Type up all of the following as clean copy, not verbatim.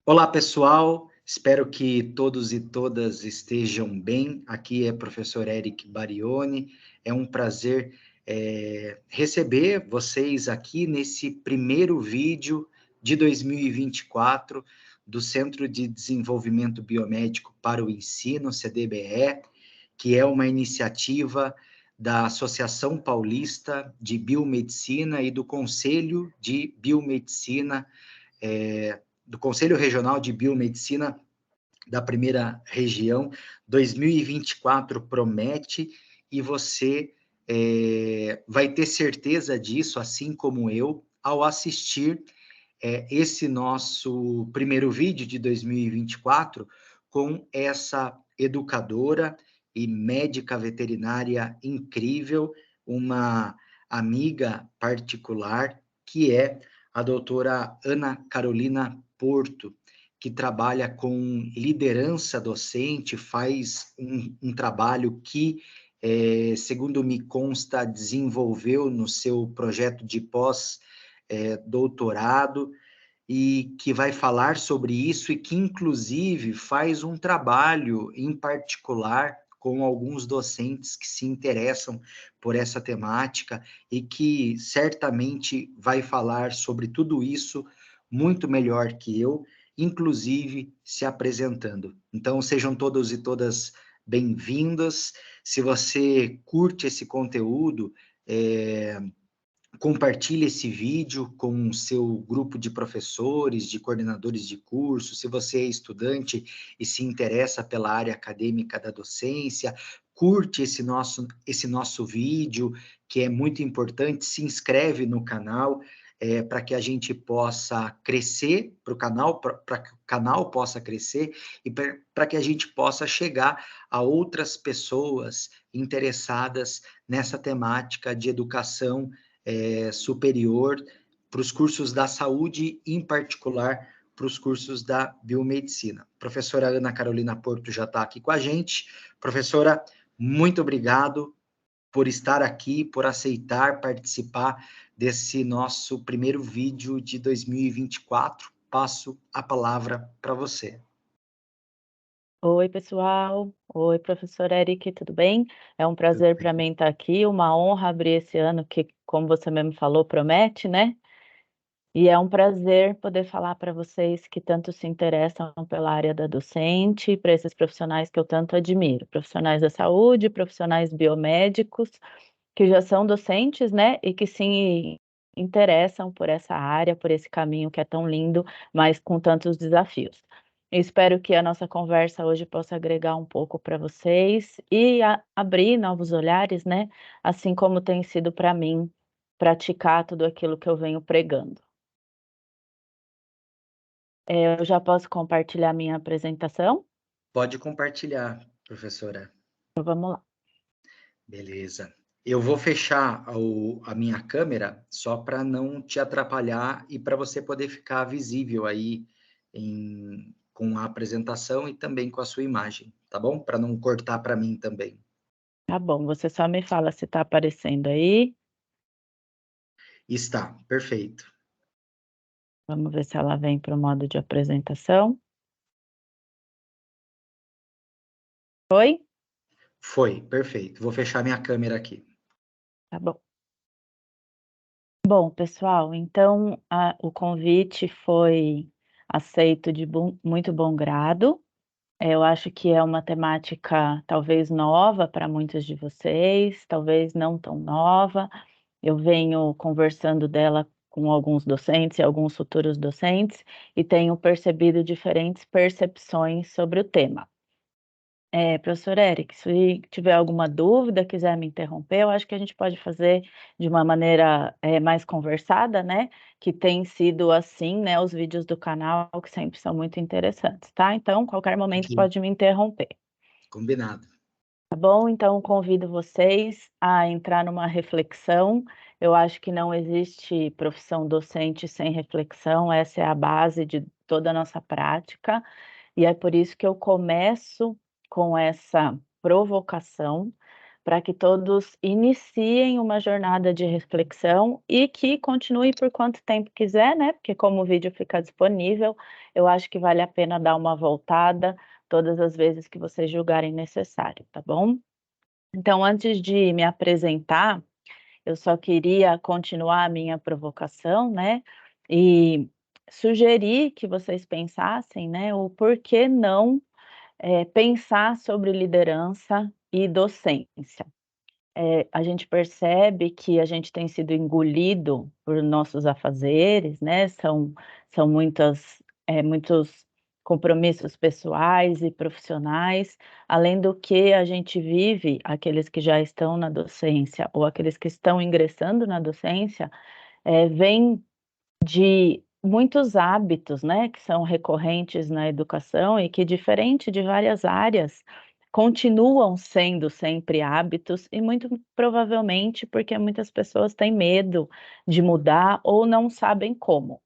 Olá, pessoal. Espero que todos e todas estejam bem. Aqui é o professor Eric Barioni. É um prazer receber vocês aqui nesse primeiro vídeo de 2024 do Centro de Desenvolvimento Biomédico para o Ensino, CDBE, que é uma iniciativa da Associação Paulista de Biomedicina e do Conselho de Biomedicina, do Conselho Regional de Biomedicina da primeira região. 2024 promete e você vai ter certeza disso, assim como eu, ao assistir esse nosso primeiro vídeo de 2024 com essa educadora e médica veterinária incrível, uma amiga particular, que é a doutora Ana Carolina Porto, que trabalha com liderança docente, faz um trabalho que, segundo me consta, desenvolveu no seu projeto de pós-doutorado, e que vai falar sobre isso e que, inclusive, faz um trabalho em particular com alguns docentes que se interessam por essa temática e que certamente vai falar sobre tudo isso muito melhor que eu, inclusive se apresentando. Então, sejam todos e todas bem-vindas. Se você curte esse conteúdo, compartilhe esse vídeo com o seu grupo de professores, de coordenadores de curso. Se você é estudante e se interessa pela área acadêmica da docência, curte esse nosso vídeo, que é muito importante, se inscreve no canal, para que a gente possa crescer, para que o canal possa crescer e para que a gente possa chegar a outras pessoas interessadas nessa temática de educação superior para os cursos da saúde, em particular para os cursos da biomedicina. A professora Ana Carolina Porto já está aqui com a gente. Professora, muito obrigado por estar aqui, por aceitar participar desse nosso primeiro vídeo de 2024. Passo a palavra para você. Oi, pessoal. Oi, professor Eric, tudo bem? É um prazer para mim estar aqui, uma honra abrir esse ano que, como você mesmo falou, promete, né? E é um prazer poder falar para vocês que tanto se interessam pela área da docente, para esses profissionais que eu tanto admiro, profissionais da saúde, profissionais biomédicos, que já são docentes, né? E que se interessam por essa área, por esse caminho que é tão lindo, mas com tantos desafios. Espero que a nossa conversa hoje possa agregar um pouco para vocês e abrir novos olhares, né? Assim como tem sido para mim praticar tudo aquilo que eu venho pregando. Eu já posso compartilhar minha apresentação? Pode compartilhar, professora. Então, vamos lá. Beleza. Eu vou fechar a minha câmera só para não te atrapalhar e para você poder ficar visível aí com a apresentação e também com a sua imagem, tá bom? Para não cortar para mim também. Tá bom, você só me fala se está aparecendo aí. Está, perfeito. Vamos ver se ela vem para o modo de apresentação. Foi? Foi, perfeito. Vou fechar minha câmera aqui. Tá bom. Bom, pessoal, então o convite foi aceito de muito bom grado. Eu acho que é uma temática talvez nova para muitos de vocês, talvez não tão nova. Eu venho conversando dela com alguns docentes e alguns futuros docentes e tenho percebido diferentes percepções sobre o tema. Professor Eric, se tiver alguma dúvida, quiser me interromper, eu acho que a gente pode fazer de uma maneira mais conversada, né? Que tem sido assim, né? Os vídeos do canal que sempre são muito interessantes, tá? Então, qualquer momento Aqui, pode me interromper. combinado. Tá bom? Então, convido vocês a entrar numa reflexão. Eu acho que não existe profissão docente sem reflexão, essa é a base de toda a nossa prática, e é por isso que eu começo com essa provocação, para que todos iniciem uma jornada de reflexão e que continue por quanto tempo quiser, né? Porque como o vídeo fica disponível, eu acho que vale a pena dar uma voltada todas as vezes que vocês julgarem necessário, tá bom? Então, antes de me apresentar, eu só queria continuar a minha provocação, né? E sugerir que vocês pensassem, né? O porquê não pensar sobre liderança e docência. A gente percebe que a gente tem sido engolido por nossos afazeres, né? São muitos compromissos pessoais e profissionais, além do que a gente vive, aqueles que já estão na docência ou aqueles que estão ingressando na docência, vem de muitos hábitos, né, que são recorrentes na educação e que, diferente de várias áreas, continuam sendo sempre hábitos e muito provavelmente porque muitas pessoas têm medo de mudar ou não sabem como.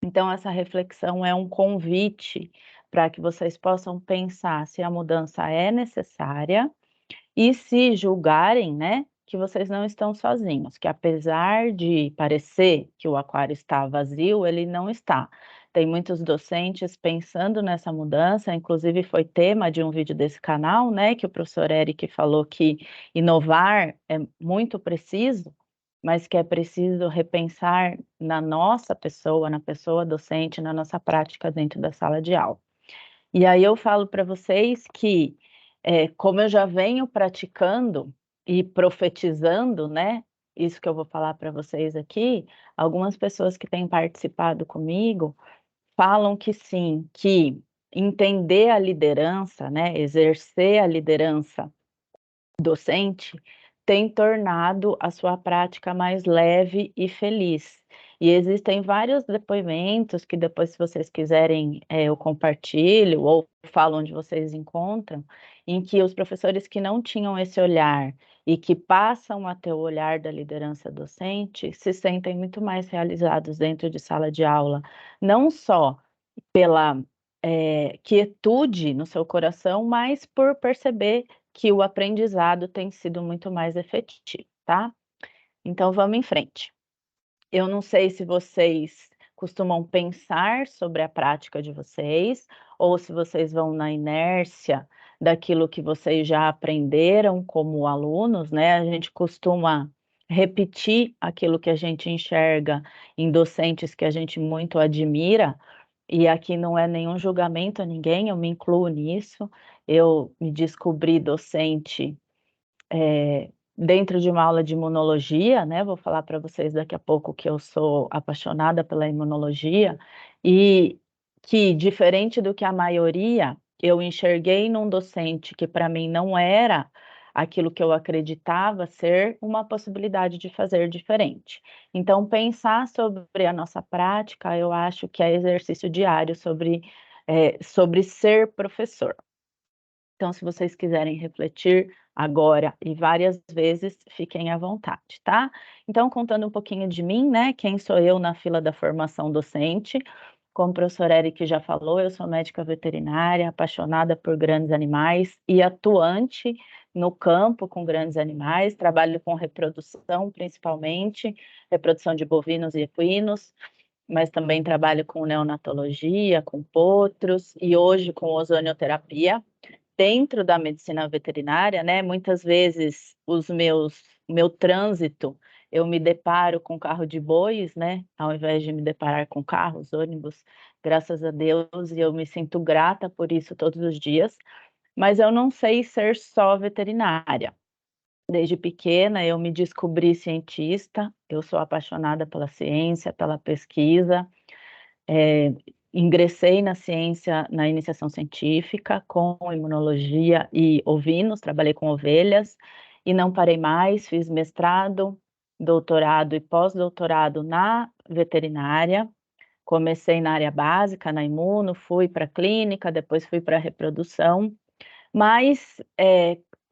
Então, essa reflexão é um convite para que vocês possam pensar se a mudança é necessária e se julgarem, né, que vocês não estão sozinhos, que apesar de parecer que o aquário está vazio, ele não está. Tem muitos docentes pensando nessa mudança, inclusive foi tema de um vídeo desse canal, né, que o professor Eric falou que inovar é muito preciso, mas que é preciso repensar na nossa pessoa, na pessoa docente, na nossa prática dentro da sala de aula. E aí eu falo para vocês que, como eu já venho praticando e profetizando, né, isso que eu vou falar para vocês aqui, algumas pessoas que têm participado comigo falam que sim, que entender a liderança, né, exercer a liderança docente tem tornado a sua prática mais leve e feliz. E existem vários depoimentos que depois, se vocês quiserem, eu compartilho ou falo onde vocês encontram, em que os professores que não tinham esse olhar e que passam a ter o olhar da liderança docente se sentem muito mais realizados dentro de sala de aula, não só pela quietude no seu coração, mas por perceber que o aprendizado tem sido muito mais efetivo, tá? Então vamos em frente. Eu não sei se vocês costumam pensar sobre a prática de vocês, ou se vocês vão na inércia daquilo que vocês já aprenderam como alunos, né? A gente costuma repetir aquilo que a gente enxerga em docentes que a gente muito admira, e aqui não é nenhum julgamento a ninguém, eu me incluo nisso. Eu me descobri docente dentro de uma aula de imunologia, né? Vou falar para vocês daqui a pouco que eu sou apaixonada pela imunologia e que, diferente do que a maioria, eu enxerguei num docente que para mim não era aquilo que eu acreditava ser uma possibilidade de fazer diferente. Então, pensar sobre a nossa prática, eu acho que é exercício diário sobre ser professor. Então, se vocês quiserem refletir agora e várias vezes, fiquem à vontade, tá? Então, contando um pouquinho de mim, né? Quem sou eu na fila da formação docente? Como o professor Eric já falou, eu sou médica veterinária, apaixonada por grandes animais e atuante no campo com grandes animais, trabalho com reprodução, principalmente, reprodução de bovinos e equinos, mas também trabalho com neonatologia, com potros e hoje com ozonioterapia dentro da medicina veterinária, né? Muitas vezes meu trânsito, eu me deparo com carro de bois, né? Ao invés de me deparar com carros, ônibus, graças a Deus, e eu me sinto grata por isso todos os dias. Mas eu não sei ser só veterinária. Desde pequena eu me descobri cientista, eu sou apaixonada pela ciência, pela pesquisa, é, ingressei na ciência, na iniciação científica, com imunologia e ovinos, trabalhei com ovelhas e não parei mais, fiz mestrado, doutorado e pós-doutorado na veterinária. Comecei na área básica, na imuno, fui para a clínica, depois fui para a reprodução, mas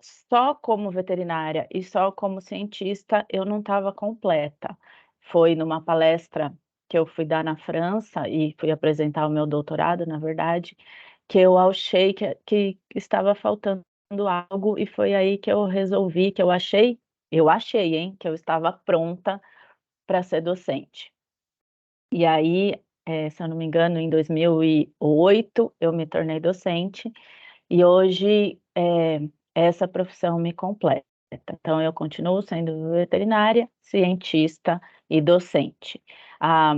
só como veterinária e só como cientista eu não estava completa. Foi numa palestra que eu fui dar na França e fui apresentar o meu doutorado, na verdade, que eu achei que estava faltando algo, e foi aí que eu resolvi, que eu achei, hein, que eu estava pronta para ser docente. E aí, se eu não me engano, em 2008, eu me tornei docente, e hoje, essa profissão me completa. Então eu continuo sendo veterinária, cientista e docente. A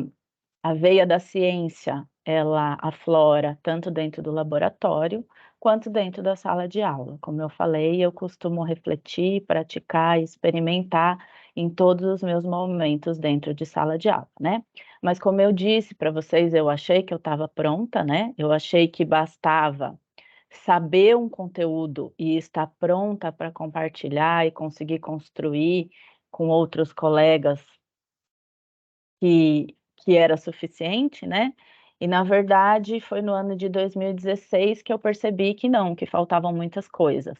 a veia da ciência, ela aflora tanto dentro do laboratório, quanto dentro da sala de aula. Como eu falei, eu costumo refletir, praticar, experimentar em todos os meus momentos dentro de sala de aula, né. Mas como eu disse para vocês, eu achei que eu estava pronta, né, eu achei que bastava saber um conteúdo e estar pronta para compartilhar e conseguir construir com outros colegas que era suficiente, né, e na verdade foi no ano de 2016 que eu percebi que não, que faltavam muitas coisas.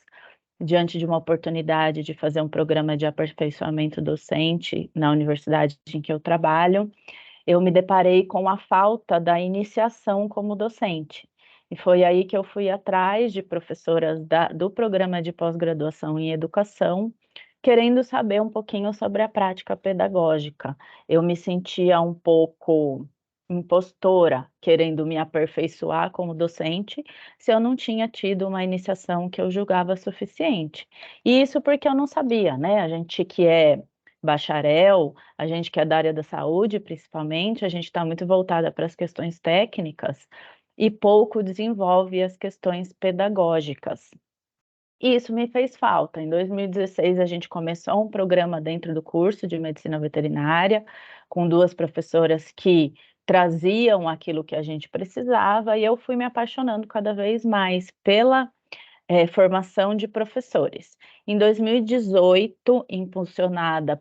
Diante de uma oportunidade de fazer um programa de aperfeiçoamento docente na universidade em que eu trabalho, eu me deparei com a falta da iniciação como docente. E foi aí que eu fui atrás de professoras do programa de pós-graduação em educação, querendo saber um pouquinho sobre a prática pedagógica. Eu me sentia um pouco impostora, querendo me aperfeiçoar como docente, se eu não tinha tido uma iniciação que eu julgava suficiente. E isso porque eu não sabia, né? A gente que é bacharel, a gente que é da área da saúde, principalmente, a gente está muito voltada para as questões técnicas e pouco desenvolve as questões pedagógicas. E isso me fez falta. Em 2016, a gente começou um programa dentro do curso de medicina veterinária, com 2 professoras que traziam aquilo que a gente precisava, e eu fui me apaixonando cada vez mais pela formação de professores. Em 2018, impulsionada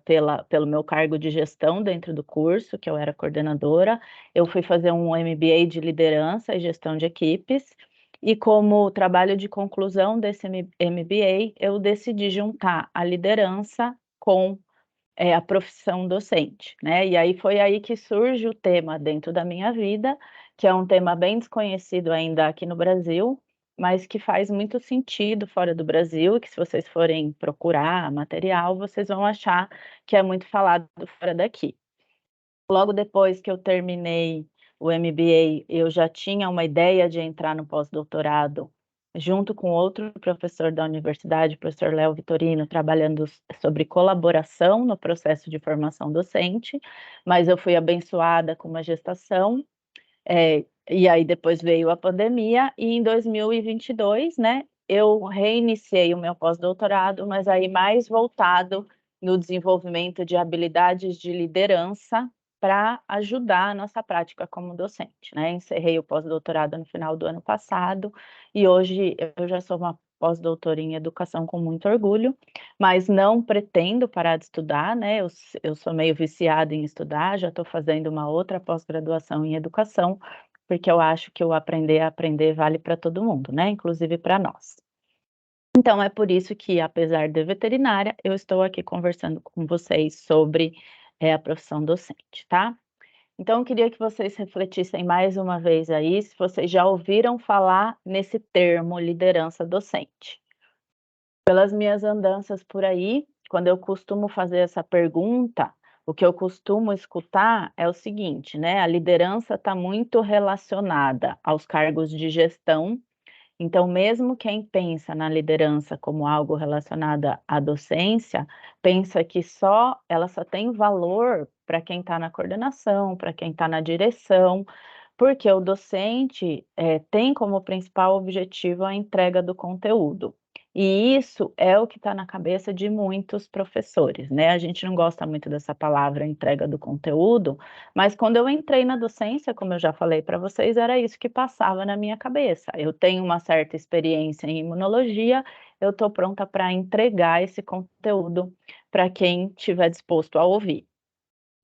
pelo meu cargo de gestão dentro do curso, que eu era coordenadora, eu fui fazer um MBA de liderança e gestão de equipes, e como trabalho de conclusão desse MBA, eu decidi juntar a liderança com a profissão docente, né? E aí foi aí que surge o tema dentro da minha vida, que é um tema bem desconhecido ainda aqui no Brasil, mas que faz muito sentido fora do Brasil, e que se vocês forem procurar material, vocês vão achar que é muito falado fora daqui. Logo depois que eu terminei o MBA, eu já tinha uma ideia de entrar no pós-doutorado, junto com outro professor da universidade, o professor Léo Vitorino, trabalhando sobre colaboração no processo de formação docente, mas eu fui abençoada com uma gestação, e aí depois veio a pandemia, e em 2022, né, eu reiniciei o meu pós-doutorado, mas aí mais voltado no desenvolvimento de habilidades de liderança para ajudar a nossa prática como docente, né. Encerrei o pós-doutorado no final do ano passado, e hoje eu já sou uma pós-doutora em educação com muito orgulho, mas não pretendo parar de estudar, né, eu sou meio viciada em estudar, já estou fazendo uma outra pós-graduação em educação, porque eu acho que o aprender a aprender vale para todo mundo, né, inclusive para nós. Então é por isso que, apesar de veterinária, eu estou aqui conversando com vocês sobre, a profissão docente, tá. Então eu queria que vocês refletissem mais uma vez aí, se vocês já ouviram falar nesse termo liderança docente. Pelas minhas andanças por aí, quando eu costumo fazer essa pergunta, o que eu costumo escutar é o seguinte, né, a liderança está muito relacionada aos cargos de gestão, então mesmo quem pensa na liderança como algo relacionado à docência, pensa que ela só tem valor para quem está na coordenação, para quem está na direção, porque o docente, tem como principal objetivo a entrega do conteúdo. E isso é o que está na cabeça de muitos professores, né, a gente não gosta muito dessa palavra entrega do conteúdo, mas quando eu entrei na docência, como eu já falei para vocês, era isso que passava na minha cabeça. Eu tenho uma certa experiência em imunologia, eu estou pronta para entregar esse conteúdo para quem estiver disposto a ouvir.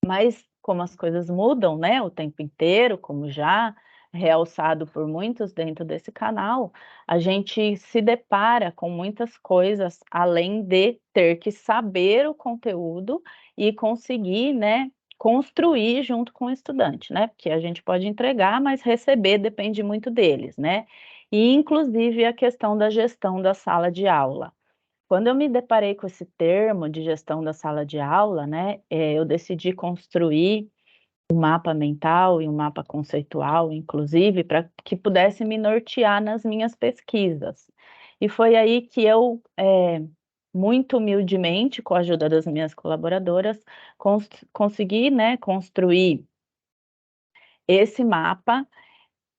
Mas como as coisas mudam, né, o tempo inteiro, como já realçado por muitos dentro desse canal, a gente se depara com muitas coisas, além de ter que saber o conteúdo e conseguir, né, construir junto com o estudante, né, porque a gente pode entregar, mas receber depende muito deles, né. e inclusive a questão da gestão da sala de aula. Quando eu me deparei com esse termo de gestão da sala de aula, né, eu decidi construir um mapa mental e um mapa conceitual, inclusive, para que pudesse me nortear nas minhas pesquisas. E foi aí que eu, muito humildemente, com a ajuda das minhas colaboradoras, consegui, né, construir esse mapa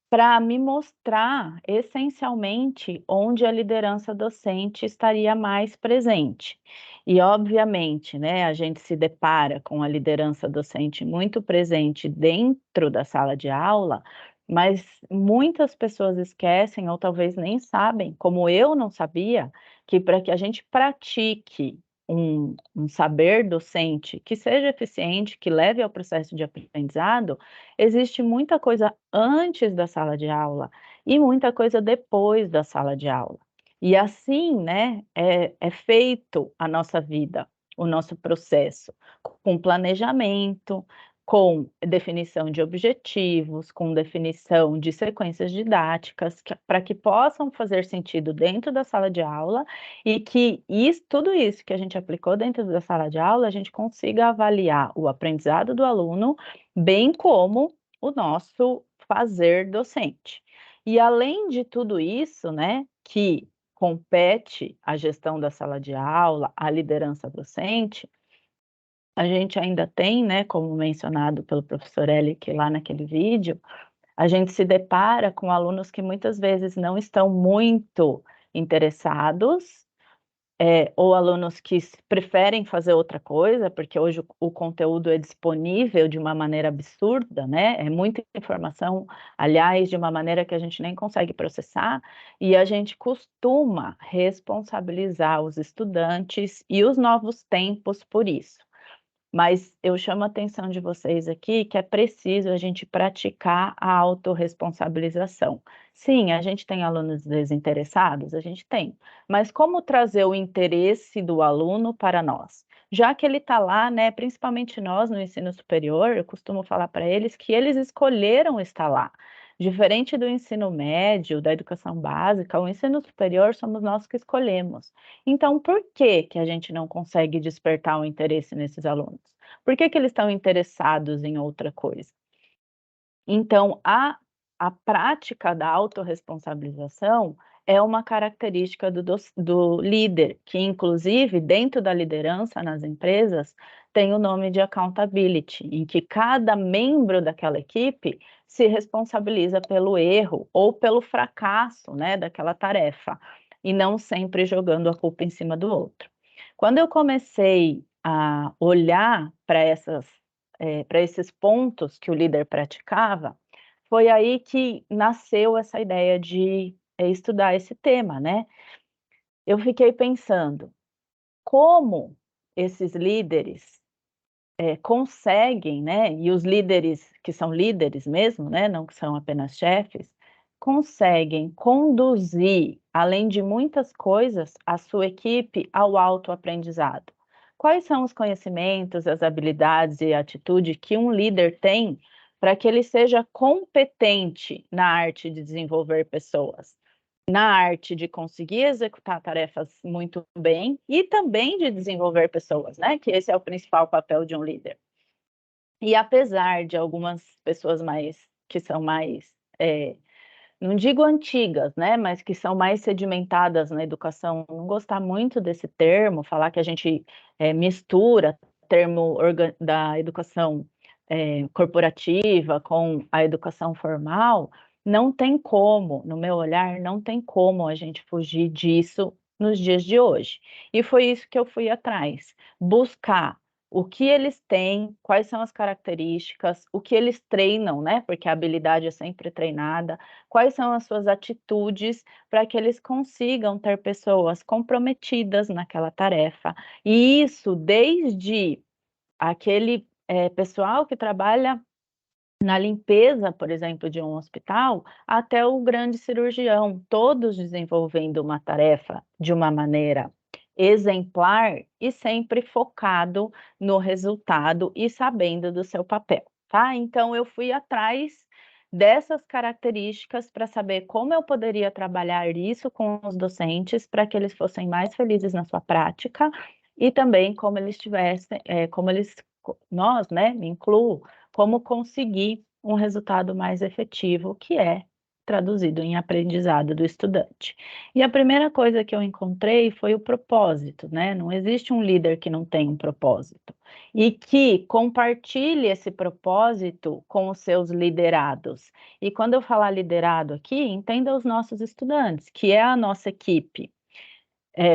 para me mostrar essencialmente onde a liderança docente estaria mais presente. E, obviamente, né, a gente se depara com a liderança docente muito presente dentro da sala de aula, mas muitas pessoas esquecem, ou talvez nem sabem, como eu não sabia, que para que a gente pratique um saber docente que seja eficiente, que leve ao processo de aprendizado, existe muita coisa antes da sala de aula e muita coisa depois da sala de aula. E assim, né, é feito a nossa vida, o nosso processo, com planejamento, com definição de objetivos, com definição de sequências didáticas, para que possam fazer sentido dentro da sala de aula e que tudo isso que a gente aplicou dentro da sala de aula, a gente consiga avaliar o aprendizado do aluno, bem como o nosso fazer docente. E além de tudo isso, né, que compete à gestão da sala de aula, à liderança docente, a gente ainda tem, né, como mencionado pelo professor Elick lá naquele vídeo, a gente se depara com alunos que muitas vezes não estão muito interessados, ou alunos que preferem fazer outra coisa, porque hoje o conteúdo é disponível de uma maneira absurda, né? É muita informação, aliás, de uma maneira que a gente nem consegue processar, e a gente costuma responsabilizar os estudantes e os novos tempos por isso. Mas eu chamo a atenção de vocês aqui que é preciso a gente praticar a autorresponsabilização. Sim, a gente tem alunos desinteressados, a gente tem, mas como trazer o interesse do aluno para nós? Já que ele está lá, né, principalmente nós no ensino superior, eu costumo falar para eles que eles escolheram estar lá. Diferente do ensino médio, da educação básica, o ensino superior somos nós que escolhemos. Então, por que que a gente não consegue despertar o interesse nesses alunos? Por que que eles estão interessados em outra coisa? Então, a prática da autorresponsabilização é uma característica do líder, que inclusive dentro da liderança nas empresas tem o nome de accountability, em que cada membro daquela equipe se responsabiliza pelo erro ou pelo fracasso, né, daquela tarefa, e não sempre jogando a culpa em cima do outro. Quando eu comecei a olhar para esses pontos que o líder praticava, foi aí que nasceu essa ideia de estudar esse tema, né? Eu fiquei pensando, como esses líderes conseguem, né? E os líderes que são líderes mesmo, né? Não que são apenas chefes, conseguem conduzir, além de muitas coisas, a sua equipe ao autoaprendizado. Quais são os conhecimentos, as habilidades e a atitude que um líder tem para que ele seja competente na arte de desenvolver pessoas, na arte de conseguir executar tarefas muito bem e também de desenvolver pessoas, né? Que esse é o principal papel de um líder. E apesar de algumas pessoas que são mais, não digo antigas, né, mas que são mais sedimentadas na educação, não gostar muito desse termo, falar que a gente mistura termo da educação corporativa com a educação formal, não tem como, no meu olhar, não tem como a gente fugir disso nos dias de hoje. E foi isso que eu fui atrás, buscar o que eles têm, quais são as características, o que eles treinam, né? Porque a habilidade é sempre treinada, quais são as suas atitudes para que eles consigam ter pessoas comprometidas naquela tarefa. E isso desde aquele pessoal que trabalha na limpeza, por exemplo, de um hospital, até o grande cirurgião, todos desenvolvendo uma tarefa de uma maneira exemplar e sempre focado no resultado e sabendo do seu papel, tá? Então eu fui atrás dessas características para saber como eu poderia trabalhar isso com os docentes para que eles fossem mais felizes na sua prática e também como eles tivessem, nós, né, me incluo, como conseguir um resultado mais efetivo, que é traduzido em aprendizado do estudante. E a primeira coisa que eu encontrei foi o propósito, né? Não existe um líder que não tem um propósito e que compartilhe esse propósito com os seus liderados. E quando eu falar liderado aqui, entenda os nossos estudantes, que é a nossa equipe.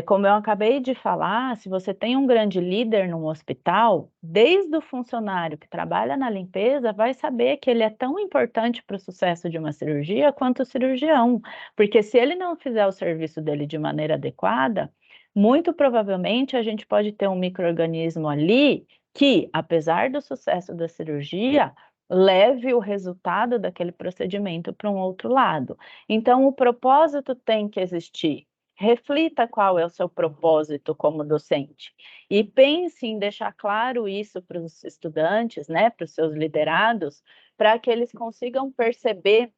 Como eu acabei de falar, se você tem um grande líder num hospital, desde o funcionário que trabalha na limpeza, vai saber que ele é tão importante para o sucesso de uma cirurgia quanto o cirurgião, porque se ele não fizer o serviço dele de maneira adequada, muito provavelmente a gente pode ter um micro-organismo ali que, apesar do sucesso da cirurgia, leve o resultado daquele procedimento para um outro lado. Então, o propósito tem que existir. Reflita qual é o seu propósito como docente e pense em deixar claro isso para os estudantes, né, para os seus liderados, para que eles consigam perceber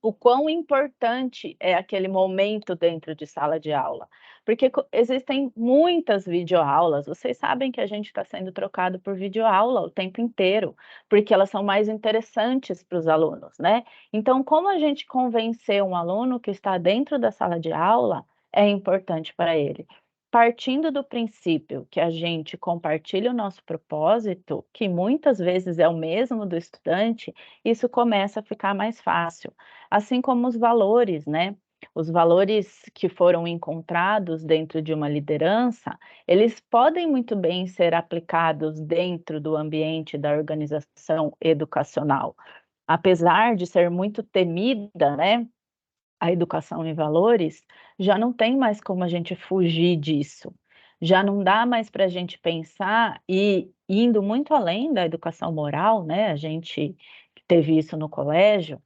o quão importante é aquele momento dentro de sala de aula. Porque existem muitas videoaulas, vocês sabem que a gente está sendo trocado por videoaula o tempo inteiro, porque elas são mais interessantes para os alunos, né? Então, como a gente convencer um aluno que está dentro da sala de aula é importante para ele? Partindo do princípio que a gente compartilha o nosso propósito, que muitas vezes é o mesmo do estudante, isso começa a ficar mais fácil. Assim como os valores, né? Os valores que foram encontrados dentro de uma liderança, eles podem muito bem ser aplicados dentro do ambiente da organização educacional. Apesar de ser muito temida, né? A educação em valores, já não tem mais como a gente fugir disso. Já não dá mais para a gente pensar e indo muito além da educação moral, né? A gente teve isso no colégio,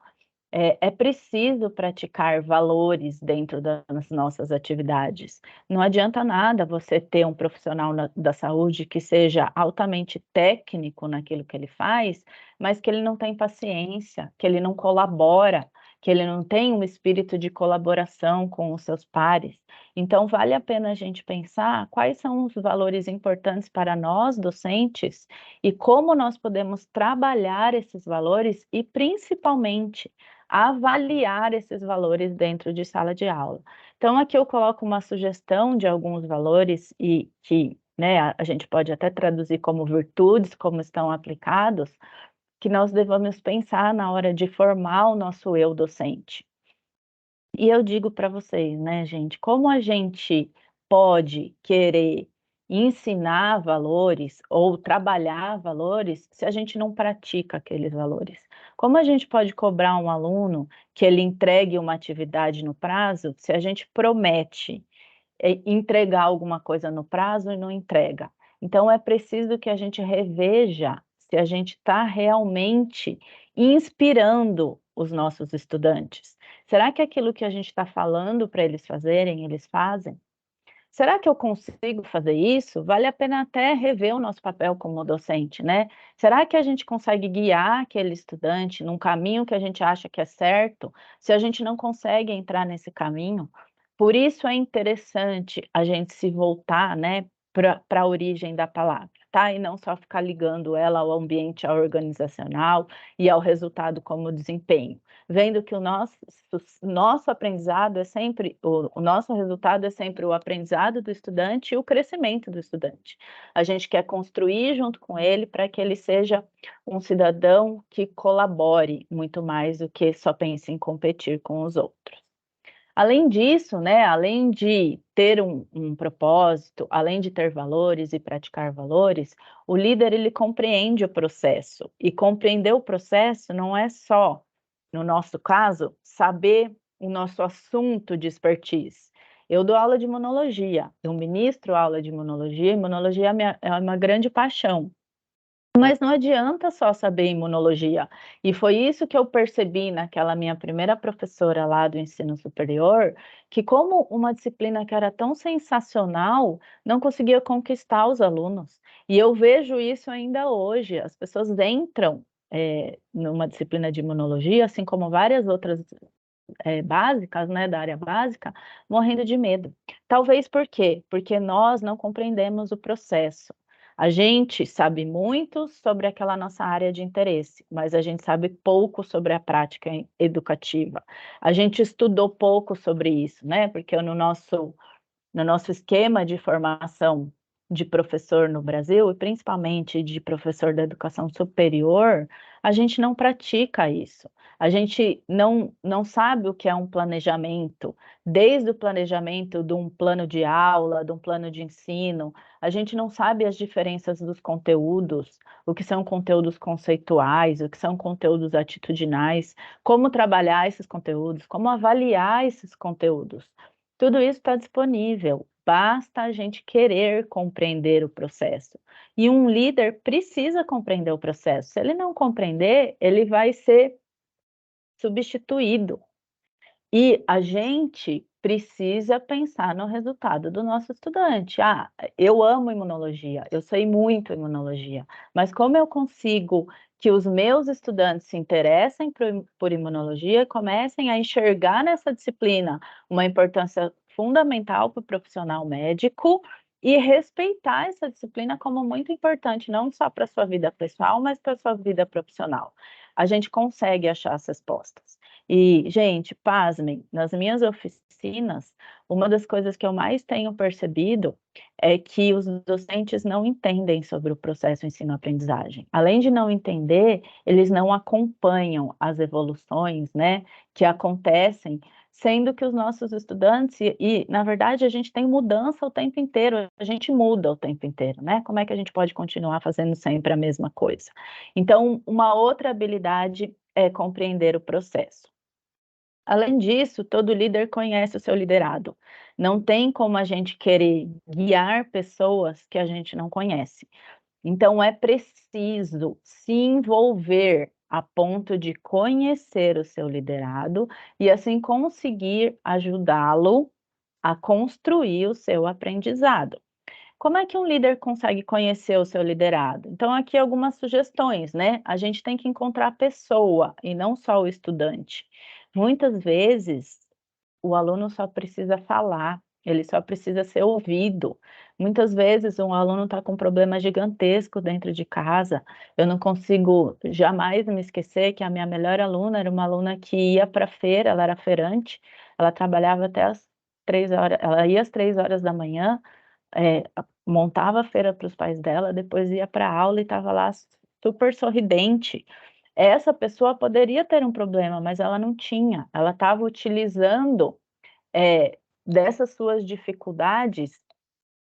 é preciso praticar valores dentro das nossas atividades. Não adianta nada você ter um profissional da saúde que seja altamente técnico naquilo que ele faz, mas que ele não tem paciência, que ele não colabora, que ele não tem um espírito de colaboração com os seus pares. Então, vale a pena a gente pensar quais são os valores importantes para nós, docentes, e como nós podemos trabalhar esses valores e, principalmente, avaliar esses valores dentro de sala de aula. Então, aqui eu coloco uma sugestão de alguns valores e que, né, a gente pode até traduzir como virtudes, como estão aplicados, que nós devemos pensar na hora de formar o nosso eu docente. E eu digo para vocês, né, gente, como a gente pode querer ensinar valores ou trabalhar valores se a gente não pratica aqueles valores? Como a gente pode cobrar um aluno que ele entregue uma atividade no prazo se a gente promete entregar alguma coisa no prazo e não entrega? Então, é preciso que a gente reveja se a gente está realmente inspirando os nossos estudantes. Será que aquilo que a gente está falando para eles fazerem, eles fazem? Será que eu consigo fazer isso? Vale a pena até rever o nosso papel como docente, né? Será que a gente consegue guiar aquele estudante num caminho que a gente acha que é certo, se a gente não consegue entrar nesse caminho? Por isso é interessante a gente se voltar, né, para a origem da palavra, tá? E não só ficar ligando ela ao ambiente organizacional e ao resultado como desempenho, vendo que o nosso aprendizado é sempre, o nosso resultado é sempre o aprendizado do estudante e o crescimento do estudante. A gente quer construir junto com ele para que ele seja um cidadão que colabore muito mais do que só pense em competir com os outros. Além disso, né, além de ter um propósito, além de ter valores e praticar valores, o líder ele compreende o processo. E compreender o processo não é só, no nosso caso, saber o nosso assunto de expertise. Eu dou aula de imunologia, eu ministro aula de imunologia, imunologia é uma grande paixão. Mas não adianta só saber imunologia. E foi isso que eu percebi naquela minha primeira professora lá do ensino superior, que como uma disciplina que era tão sensacional, não conseguia conquistar os alunos. E eu vejo isso ainda hoje. As pessoas entram numa disciplina de imunologia, assim como várias outras básicas, né, da área básica, morrendo de medo. Talvez por quê? Porque nós não compreendemos o processo. A gente sabe muito sobre aquela nossa área de interesse, mas a gente sabe pouco sobre a prática educativa. A gente estudou pouco sobre isso, né? Porque no nosso esquema de formação de professor no Brasil, e principalmente de professor da educação superior, a gente não pratica isso. A gente não sabe o que é um planejamento, desde o planejamento de um plano de aula, de um plano de ensino, a gente não sabe as diferenças dos conteúdos, o que são conteúdos conceituais, o que são conteúdos atitudinais, como trabalhar esses conteúdos, como avaliar esses conteúdos. Tudo isso está disponível, basta a gente querer compreender o processo. E um líder precisa compreender o processo. Se ele não compreender, ele vai ser substituído. E a gente precisa pensar no resultado do nosso estudante. Ah, eu amo imunologia, eu sei muito imunologia, mas como eu consigo que os meus estudantes se interessem por imunologia, comecem a enxergar nessa disciplina uma importância fundamental para o profissional médico e respeitar essa disciplina como muito importante, não só para a sua vida pessoal, mas para a sua vida profissional. A gente consegue achar as respostas. E, gente, pasmem, nas minhas oficinas, uma das coisas que eu mais tenho percebido é que os docentes não entendem sobre o processo ensino-aprendizagem. Além de não entender, eles não acompanham as evoluções, né, que acontecem, sendo que os nossos estudantes, na verdade, a gente tem mudança o tempo inteiro, a gente muda o tempo inteiro, né? Como é que a gente pode continuar fazendo sempre a mesma coisa? Então, uma outra habilidade é compreender o processo. Além disso, todo líder conhece o seu liderado. Não tem como a gente querer guiar pessoas que a gente não conhece. Então, é preciso se envolver a ponto de conhecer o seu liderado e, assim, conseguir ajudá-lo a construir o seu aprendizado. Como é que um líder consegue conhecer o seu liderado? Então, aqui algumas sugestões, né? A gente tem que encontrar a pessoa e não só o estudante. Muitas vezes, o aluno só precisa falar, ele só precisa ser ouvido. Muitas vezes, um aluno está com um problema gigantesco dentro de casa. Eu não consigo jamais me esquecer que a minha melhor aluna era uma aluna que ia para a feira, ela era feirante, ela trabalhava até as 3 horas, ela ia às 3 horas da manhã, montava a feira para os pais dela, depois ia para a aula e estava lá super sorridente. Essa pessoa poderia ter um problema, mas ela não tinha. Ela estava utilizando dessas suas dificuldades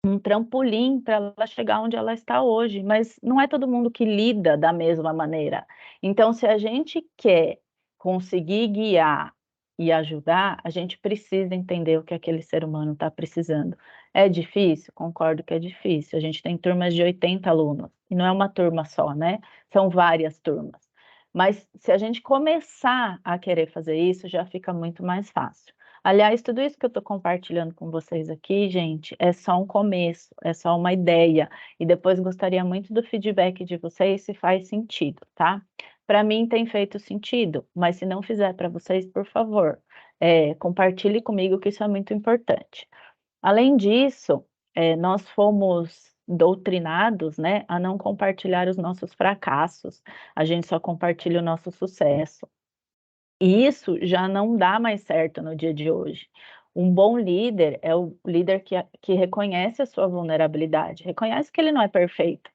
um trampolim para ela chegar onde ela está hoje, mas não é todo mundo que lida da mesma maneira. Então, se a gente quer conseguir guiar e ajudar, a gente precisa entender o que aquele ser humano está precisando. É difícil? Concordo que é difícil. A gente tem turmas de 80 alunos, e não é uma turma só, né? São várias turmas. Mas se a gente começar a querer fazer isso, já fica muito mais fácil. Aliás, tudo isso que eu estou compartilhando com vocês aqui, gente, é só um começo, é só uma ideia. E depois gostaria muito do feedback de vocês se faz sentido, tá? Para mim tem feito sentido, mas se não fizer para vocês, por favor, compartilhe comigo que isso é muito importante. Além disso, nós fomos doutrinados, né, a não compartilhar os nossos fracassos, a gente só compartilha o nosso sucesso. E isso já não dá mais certo no dia de hoje. Um bom líder é o líder que reconhece a sua vulnerabilidade, reconhece que ele não é perfeito,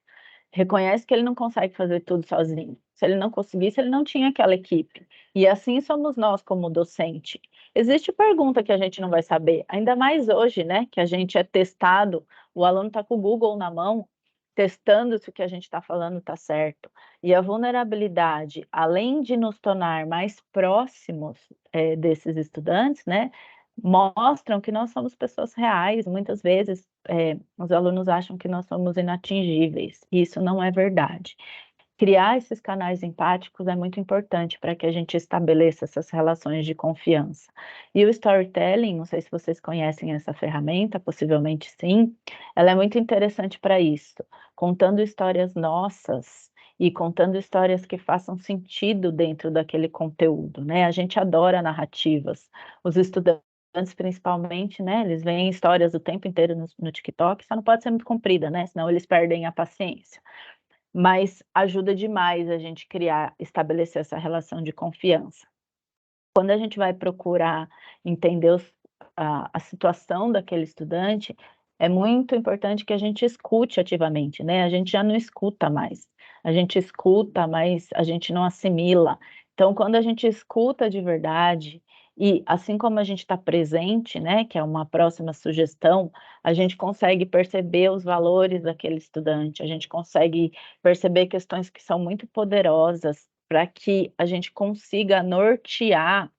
reconhece que ele não consegue fazer tudo sozinho. Se ele não conseguisse, ele não tinha aquela equipe. E assim somos nós como docente. Existe pergunta que a gente não vai saber, ainda mais hoje, né, que a gente é testado, o aluno está com o Google na mão, testando se o que a gente está falando está certo. E a vulnerabilidade, além de nos tornar mais próximos desses estudantes, né, mostram que nós somos pessoas reais. Muitas vezes os alunos acham que nós somos inatingíveis, e isso não é verdade. Criar esses canais empáticos é muito importante para que a gente estabeleça essas relações de confiança. E o storytelling, não sei se vocês conhecem essa ferramenta, possivelmente sim, ela é muito interessante para isso, contando histórias nossas e contando histórias que façam sentido dentro daquele conteúdo, né? A gente adora narrativas. Os estudantes, principalmente, né? Eles veem histórias o tempo inteiro no TikTok, só não pode ser muito comprida, né? Senão eles perdem a paciência. Mas ajuda demais a gente estabelecer essa relação de confiança. Quando a gente vai procurar entender a situação daquele estudante, é muito importante que a gente escute ativamente, né? A gente já não escuta mais. A gente escuta, mas a gente não assimila. Então, quando a gente escuta de verdade, e assim como a gente está presente, né, que é uma próxima sugestão, a gente consegue perceber os valores daquele estudante, a gente consegue perceber questões que são muito poderosas para que a gente consiga nortear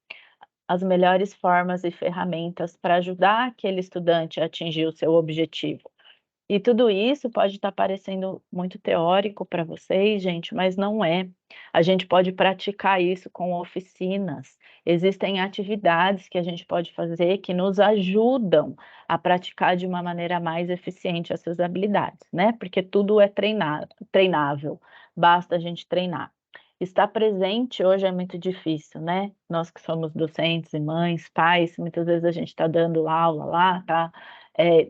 as melhores formas e ferramentas para ajudar aquele estudante a atingir o seu objetivo. E tudo isso pode estar parecendo muito teórico para vocês, gente, mas não é. A gente pode praticar isso com oficinas. Existem atividades que a gente pode fazer que nos ajudam a praticar de uma maneira mais eficiente essas habilidades, né? Porque tudo é treinável, basta a gente treinar. Estar presente hoje é muito difícil, né? Nós que somos docentes e mães, pais, muitas vezes a gente está dando aula lá, tá?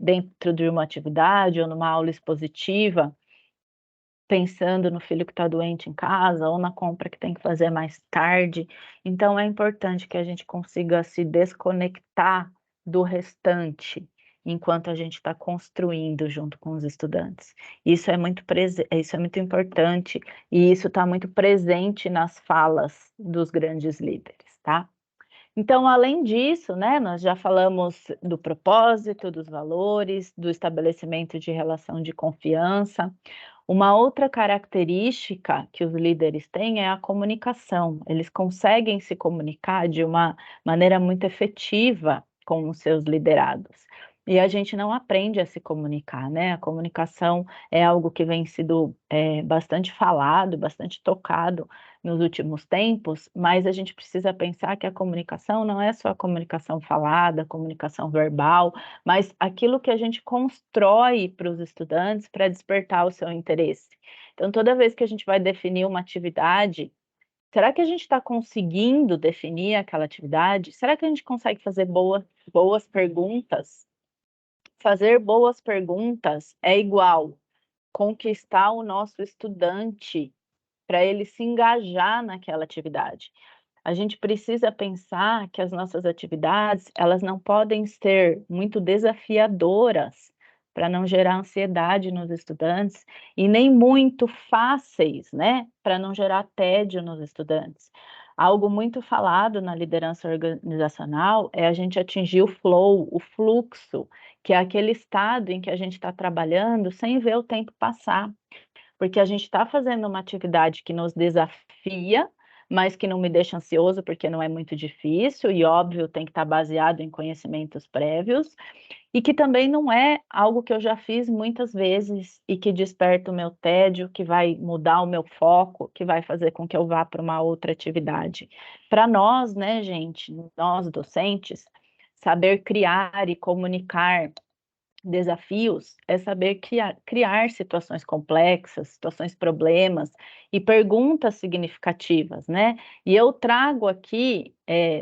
Dentro de uma atividade ou numa aula expositiva, pensando no filho que está doente em casa ou na compra que tem que fazer mais tarde. Então, é importante que a gente consiga se desconectar do restante enquanto a gente está construindo junto com os estudantes. Isso é muito importante e isso está muito presente nas falas dos grandes líderes, tá? Então, além disso, né, nós já falamos do propósito, dos valores, do estabelecimento de relação de confiança. Uma outra característica que os líderes têm é a comunicação. Eles conseguem se comunicar de uma maneira muito efetiva com os seus liderados. E a gente não aprende a se comunicar, né? A comunicação é algo que vem sido bastante falado, bastante tocado nos últimos tempos, mas a gente precisa pensar que a comunicação não é só a comunicação falada, a comunicação verbal, mas aquilo que a gente constrói para os estudantes para despertar o seu interesse. Então, toda vez que a gente vai definir uma atividade, será que a gente está conseguindo definir aquela atividade? Será que a gente consegue fazer boas perguntas? Fazer boas perguntas é igual conquistar o nosso estudante para ele se engajar naquela atividade. A gente precisa pensar que as nossas atividades, elas não podem ser muito desafiadoras para não gerar ansiedade nos estudantes e nem muito fáceis, né, para não gerar tédio nos estudantes. Algo muito falado na liderança organizacional é a gente atingir o flow, o fluxo, que é aquele estado em que a gente está trabalhando sem ver o tempo passar, porque a gente está fazendo uma atividade que nos desafia, mas que não me deixa ansioso, porque não é muito difícil, e óbvio, tem que estar baseado em conhecimentos prévios, e que também não é algo que eu já fiz muitas vezes e que desperta o meu tédio, que vai mudar o meu foco, que vai fazer com que eu vá para uma outra atividade. Para nós, né, gente, nós docentes, saber criar e comunicar desafios é saber criar situações complexas, situações problemas e perguntas significativas, né? E eu trago aqui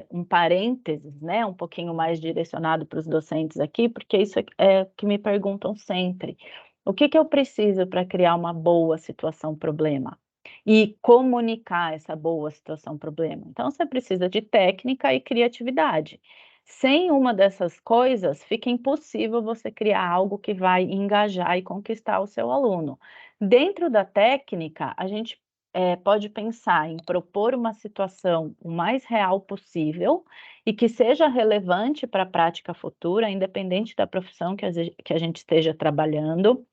um parênteses, né? Um pouquinho mais direcionado para os docentes aqui, porque isso é que me perguntam sempre. O que eu preciso para criar uma boa situação-problema? E comunicar essa boa situação-problema. Então, você precisa de técnica e criatividade. Sem uma dessas coisas, fica impossível você criar algo que vai engajar e conquistar o seu aluno. Dentro da técnica, a gente pode pensar em propor uma situação o mais real possível e que seja relevante para a prática futura, independente da profissão que a gente esteja trabalhando.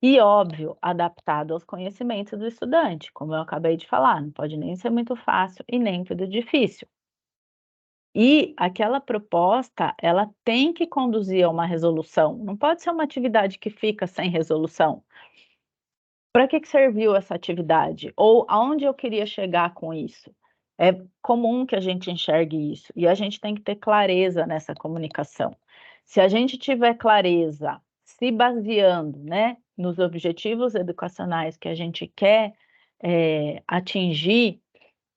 E, óbvio, adaptado aos conhecimentos do estudante, como eu acabei de falar, não pode nem ser muito fácil e nem tudo difícil. E aquela proposta, ela tem que conduzir a uma resolução, não pode ser uma atividade que fica sem resolução. Para que serviu essa atividade? Ou aonde eu queria chegar com isso? É comum que a gente enxergue isso, e a gente tem que ter clareza nessa comunicação. Se a gente tiver clareza, se baseando, né, nos objetivos educacionais que a gente quer atingir,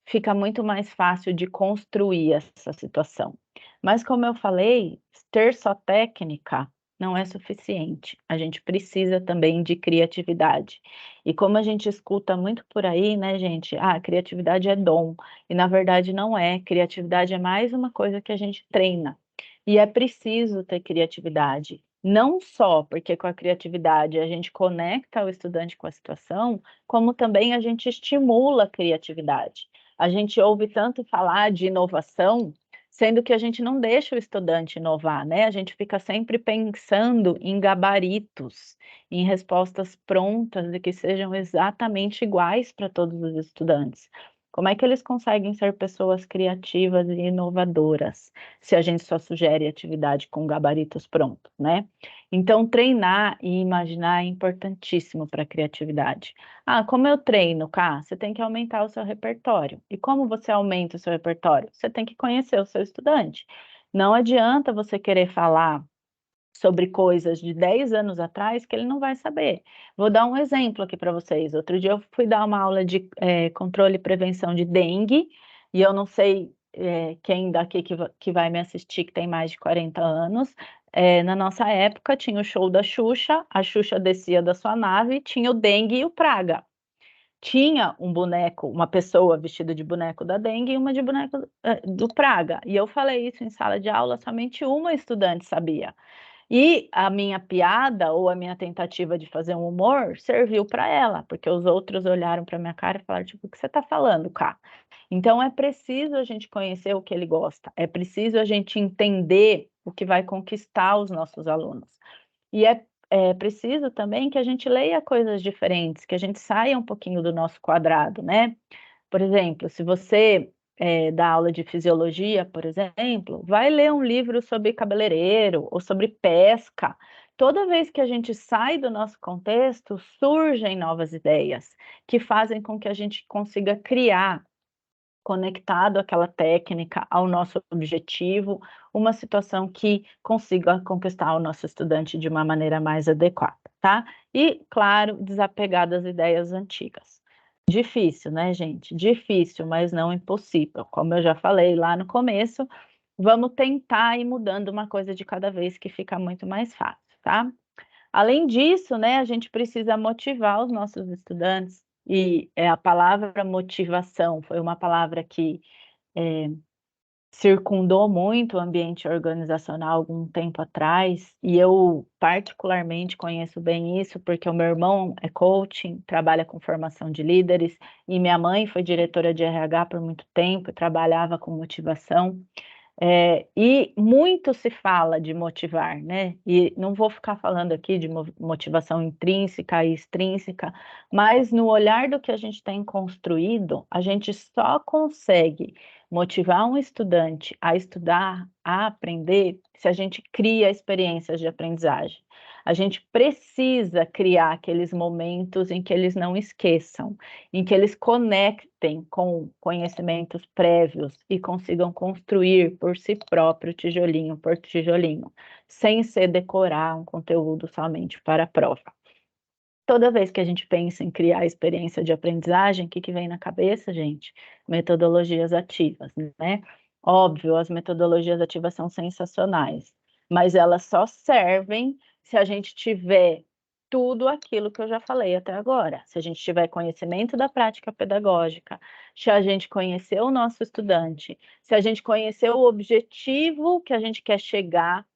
fica muito mais fácil de construir essa situação. Mas, como eu falei, ter só técnica não é suficiente. A gente precisa também de criatividade. E como a gente escuta muito por aí, né, gente? Ah, criatividade é dom. E na verdade não é. Criatividade é mais uma coisa que a gente treina. E é preciso ter criatividade. Não só porque com a criatividade a gente conecta o estudante com a situação, como também a gente estimula a criatividade. A gente ouve tanto falar de inovação, sendo que a gente não deixa o estudante inovar, né? A gente fica sempre pensando em gabaritos, em respostas prontas e que sejam exatamente iguais para todos os estudantes. Como é que eles conseguem ser pessoas criativas e inovadoras se a gente só sugere atividade com gabaritos prontos, né? Então, treinar e imaginar é importantíssimo para a criatividade. Ah, como eu treino, Cá? Você tem que aumentar o seu repertório. E como você aumenta o seu repertório? Você tem que conhecer o seu estudante. Não adianta você querer falar sobre coisas de 10 anos atrás que ele não vai saber. Vou dar um exemplo aqui para vocês. Outro dia eu fui dar uma aula de controle e prevenção de dengue, e eu não sei quem daqui que vai me assistir que tem mais de 40 anos. Na nossa época tinha o show da Xuxa, a Xuxa descia da sua nave, tinha o dengue e o praga. Tinha um boneco, uma pessoa vestida de boneco da dengue e uma de boneco do praga. E eu falei isso em sala de aula, somente uma estudante sabia. E a minha piada ou a minha tentativa de fazer um humor serviu para ela, porque os outros olharam para minha cara e falaram, tipo, o que você está falando, Cá? Então é preciso a gente conhecer o que ele gosta, é preciso a gente entender o que vai conquistar os nossos alunos. E é preciso também que a gente leia coisas diferentes, que a gente saia um pouquinho do nosso quadrado, né? Por exemplo, se você dá aula de fisiologia, por exemplo, vai ler um livro sobre cabeleireiro ou sobre pesca. Toda vez que a gente sai do nosso contexto, surgem novas ideias que fazem com que a gente consiga criar, conectado àquela técnica, ao nosso objetivo, uma situação que consiga conquistar o nosso estudante de uma maneira mais adequada, tá? E, claro, desapegar das ideias antigas. Difícil, né, gente? Difícil, mas não impossível. Como eu já falei lá no começo, vamos tentar ir mudando uma coisa de cada vez que fica muito mais fácil, tá? Além disso, né, a gente precisa motivar os nossos estudantes, e a palavra motivação foi uma palavra que circundou muito o ambiente organizacional algum tempo atrás, e eu particularmente conheço bem isso, porque o meu irmão é coaching, trabalha com formação de líderes, e minha mãe foi diretora de RH por muito tempo, e trabalhava com motivação. E muito se fala de motivar, né? E não vou ficar falando aqui de motivação intrínseca e extrínseca, mas no olhar do que a gente tem construído, a gente só consegue motivar um estudante a estudar, a aprender, se a gente cria experiências de aprendizagem. A gente precisa criar aqueles momentos em que eles não esqueçam, em que eles conectem com conhecimentos prévios e consigam construir por si próprio, tijolinho por tijolinho, sem ser decorar um conteúdo somente para a prova. Toda vez que a gente pensa em criar experiência de aprendizagem, o que vem na cabeça, gente? Metodologias ativas, né? Óbvio, as metodologias ativas são sensacionais, mas elas só servem se a gente tiver tudo aquilo que eu já falei até agora. Se a gente tiver conhecimento da prática pedagógica, se a gente conhecer o nosso estudante, se a gente conhecer o objetivo que a gente quer chegar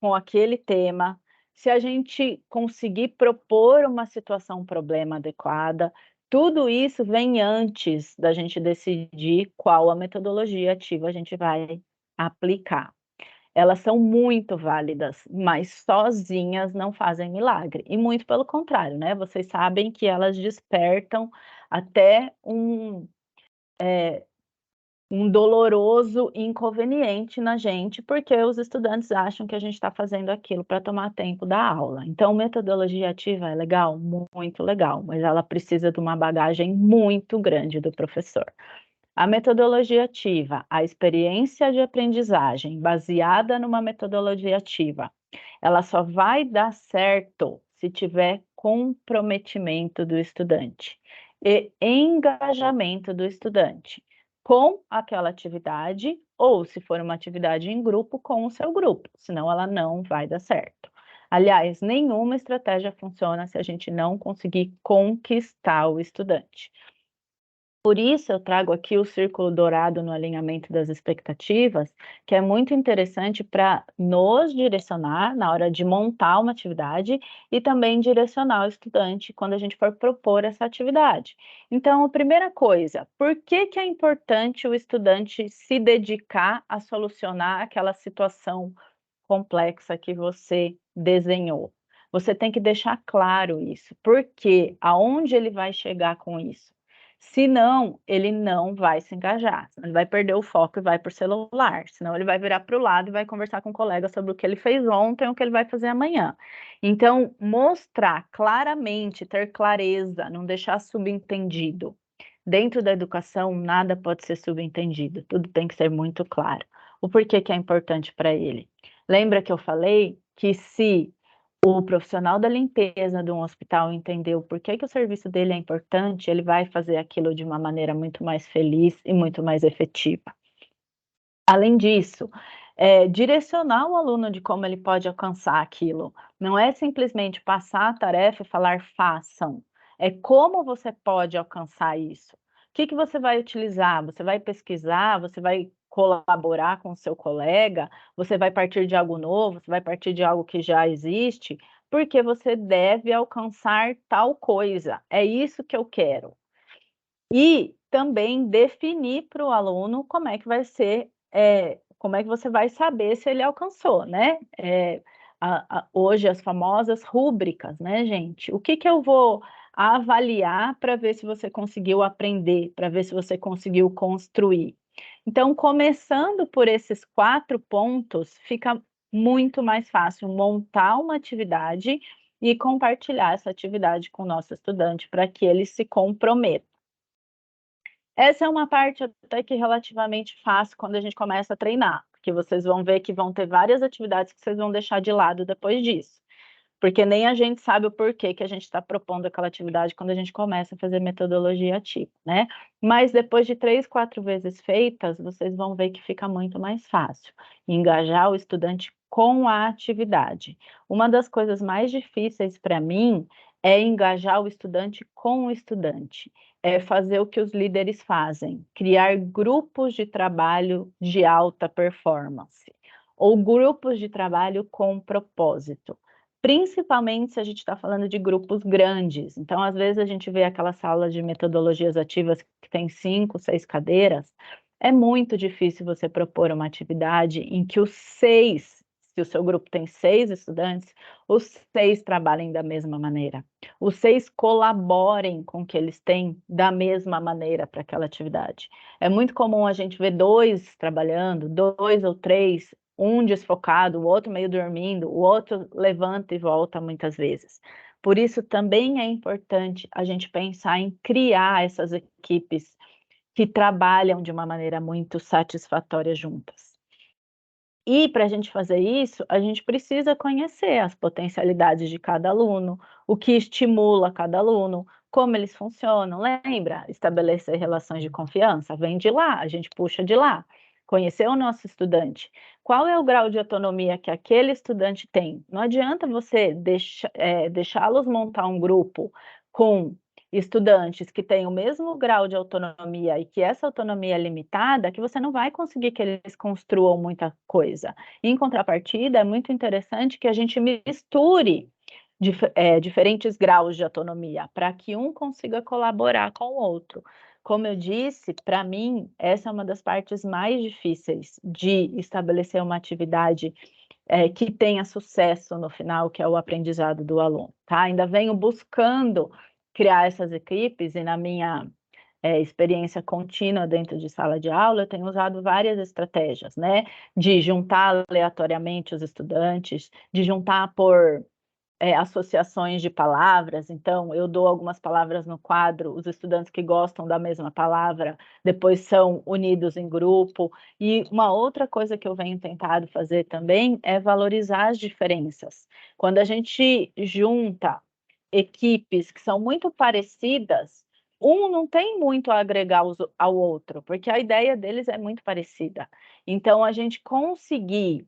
com aquele tema, se a gente conseguir propor uma situação, um problema adequada, tudo isso vem antes da gente decidir qual a metodologia ativa a gente vai aplicar. Elas são muito válidas, mas sozinhas não fazem milagre. E muito pelo contrário, né? Vocês sabem que elas despertam até um doloroso inconveniente na gente, porque os estudantes acham que a gente está fazendo aquilo para tomar tempo da aula. Então, metodologia ativa é legal? Muito legal, mas ela precisa de uma bagagem muito grande do professor. A metodologia ativa, a experiência de aprendizagem baseada numa metodologia ativa, ela só vai dar certo se tiver comprometimento do estudante e engajamento do estudante com aquela atividade, ou se for uma atividade em grupo, com o seu grupo, senão ela não vai dar certo. Aliás, nenhuma estratégia funciona se a gente não conseguir conquistar o estudante. Por isso, eu trago aqui o círculo dourado no alinhamento das expectativas, que é muito interessante para nos direcionar na hora de montar uma atividade e também direcionar o estudante quando a gente for propor essa atividade. Então, a primeira coisa, por que que é importante o estudante se dedicar a solucionar aquela situação complexa que você desenhou? Você tem que deixar claro isso, porque aonde ele vai chegar com isso? Senão, ele não vai se engajar, senão ele vai perder o foco e vai para o celular, senão ele vai virar para o lado e vai conversar com o colega sobre o que ele fez ontem ou o que ele vai fazer amanhã. Então, mostrar claramente, ter clareza, não deixar subentendido. Dentro da educação, nada pode ser subentendido, tudo tem que ser muito claro. O porquê que é importante para ele. Lembra que eu falei que se o profissional da limpeza de um hospital entender o porquê que o serviço dele é importante, ele vai fazer aquilo de uma maneira muito mais feliz e muito mais efetiva. Além disso, direcionar o aluno de como ele pode alcançar aquilo. Não é simplesmente passar a tarefa e falar façam. É como você pode alcançar isso. O que que você vai utilizar? Você vai pesquisar? Você vai colaborar com o seu colega? Você vai partir de algo novo? Você vai partir de algo que já existe? Porque você deve alcançar tal coisa. É isso que eu quero. E também definir para o aluno como é que vai ser, como é que você vai saber se ele alcançou, né? Hoje as famosas rúbricas, né, gente? O que que eu vou avaliar para ver se você conseguiu aprender, para ver se você conseguiu construir? Então, começando por esses 4 pontos, fica muito mais fácil montar uma atividade e compartilhar essa atividade com o nosso estudante para que ele se comprometa. Essa é uma parte até que relativamente fácil quando a gente começa a treinar, porque vocês vão ver que vão ter várias atividades que vocês vão deixar de lado depois disso, porque nem a gente sabe o porquê que a gente está propondo aquela atividade quando a gente começa a fazer metodologia ativa, né? Mas depois de 3, 4 vezes feitas, vocês vão ver que fica muito mais fácil engajar o estudante com a atividade. Uma das coisas mais difíceis para mim é engajar o estudante com o estudante, é fazer o que os líderes fazem, criar grupos de trabalho de alta performance, ou grupos de trabalho com propósito. Principalmente se a gente está falando de grupos grandes. Então, às vezes, a gente vê aquelas salas de metodologias ativas que tem 5, 6 cadeiras. É muito difícil você propor uma atividade em que os 6, se o seu grupo tem 6 estudantes, os 6 trabalhem da mesma maneira. Os 6 colaborem com o que eles têm da mesma maneira para aquela atividade. É muito comum a gente ver 2 trabalhando, 2 ou 3, um desfocado, o outro meio dormindo, o outro levanta e volta muitas vezes. Por isso, também é importante a gente pensar em criar essas equipes que trabalham de uma maneira muito satisfatória juntas. E para a gente fazer isso, a gente precisa conhecer as potencialidades de cada aluno, o que estimula cada aluno, como eles funcionam. Lembra? Estabelecer relações de confiança, vem de lá, a gente puxa de lá. Conhecer o nosso estudante. Qual é o grau de autonomia que aquele estudante tem? Não adianta você deixá-los montar um grupo com estudantes que têm o mesmo grau de autonomia e que essa autonomia é limitada, que você não vai conseguir que eles construam muita coisa. Em contrapartida, é muito interessante que a gente misture diferentes graus de autonomia, para que um consiga colaborar com o outro. Como eu disse, para mim, essa é uma das partes mais difíceis de estabelecer uma atividade que tenha sucesso no final, que é o aprendizado do aluno, tá? Ainda venho buscando criar essas equipes e na minha experiência contínua dentro de sala de aula, eu tenho usado várias estratégias, né? De juntar aleatoriamente os estudantes, de juntar por associações de palavras, então eu dou algumas palavras no quadro, os estudantes que gostam da mesma palavra depois são unidos em grupo, e uma outra coisa que eu venho tentado fazer também é valorizar as diferenças. Quando a gente junta equipes que são muito parecidas, um não tem muito a agregar ao outro, porque a ideia deles é muito parecida. Então, a gente conseguir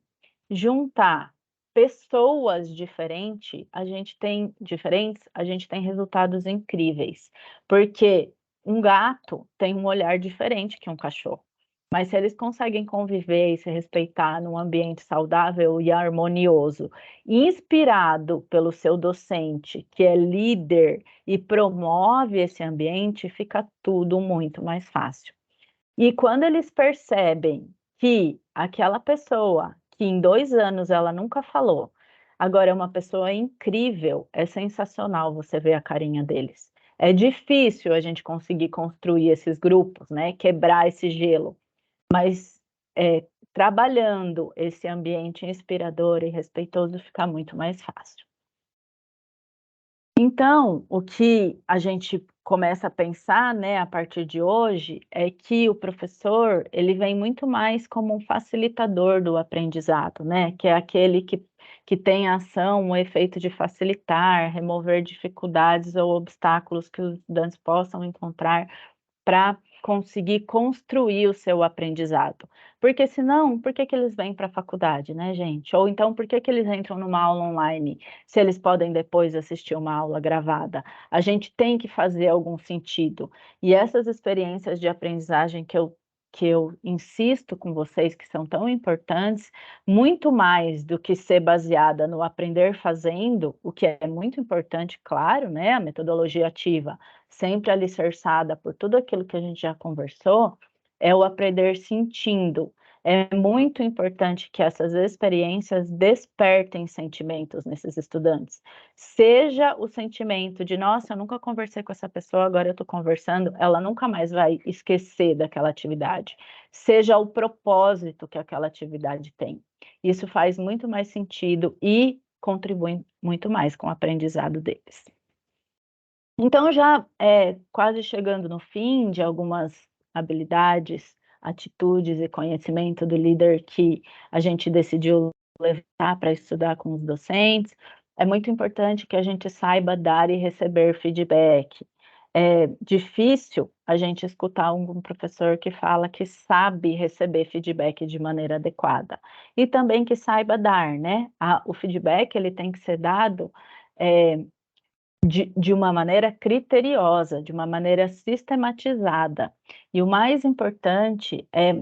juntar pessoas diferentes, a gente tem resultados incríveis, porque um gato tem um olhar diferente que um cachorro. Mas se eles conseguem conviver e se respeitar num ambiente saudável e harmonioso, inspirado pelo seu docente, que é líder e promove esse ambiente, fica tudo muito mais fácil. E quando eles percebem que aquela pessoa, que em 2 anos ela nunca falou, agora é uma pessoa incrível, é sensacional você ver a carinha deles. É difícil a gente conseguir construir esses grupos, né? Quebrar esse gelo, mas trabalhando esse ambiente inspirador e respeitoso fica muito mais fácil. Então, o que a gente começa a pensar, né, a partir de hoje, é que o professor, ele vem muito mais como um facilitador do aprendizado, né, que é aquele que tem a ação, o efeito de facilitar, remover dificuldades ou obstáculos que os estudantes possam encontrar para conseguir construir o seu aprendizado. Porque senão, por que que eles vêm para a faculdade, né, gente? Ou então, por que que eles entram numa aula online, se eles podem depois assistir uma aula gravada? A gente tem que fazer algum sentido. E essas experiências de aprendizagem que eu insisto com vocês que são tão importantes, muito mais do que ser baseada no aprender fazendo, o que é muito importante, claro, né, a metodologia ativa, sempre alicerçada por tudo aquilo que a gente já conversou, é o aprender sentindo. É muito importante que essas experiências despertem sentimentos nesses estudantes. Seja o sentimento de, nossa, eu nunca conversei com essa pessoa, agora eu estou conversando, ela nunca mais vai esquecer daquela atividade. Seja o propósito que aquela atividade tem. Isso faz muito mais sentido e contribui muito mais com o aprendizado deles. Então, já quase chegando no fim de algumas habilidades, atitudes e conhecimento do líder que a gente decidiu levar para estudar com os docentes, é muito importante que a gente saiba dar e receber feedback. É difícil a gente escutar um professor que fala que sabe receber feedback de maneira adequada e também que saiba dar, né? O feedback ele tem que ser dado de uma maneira criteriosa, de uma maneira sistematizada. E o mais importante é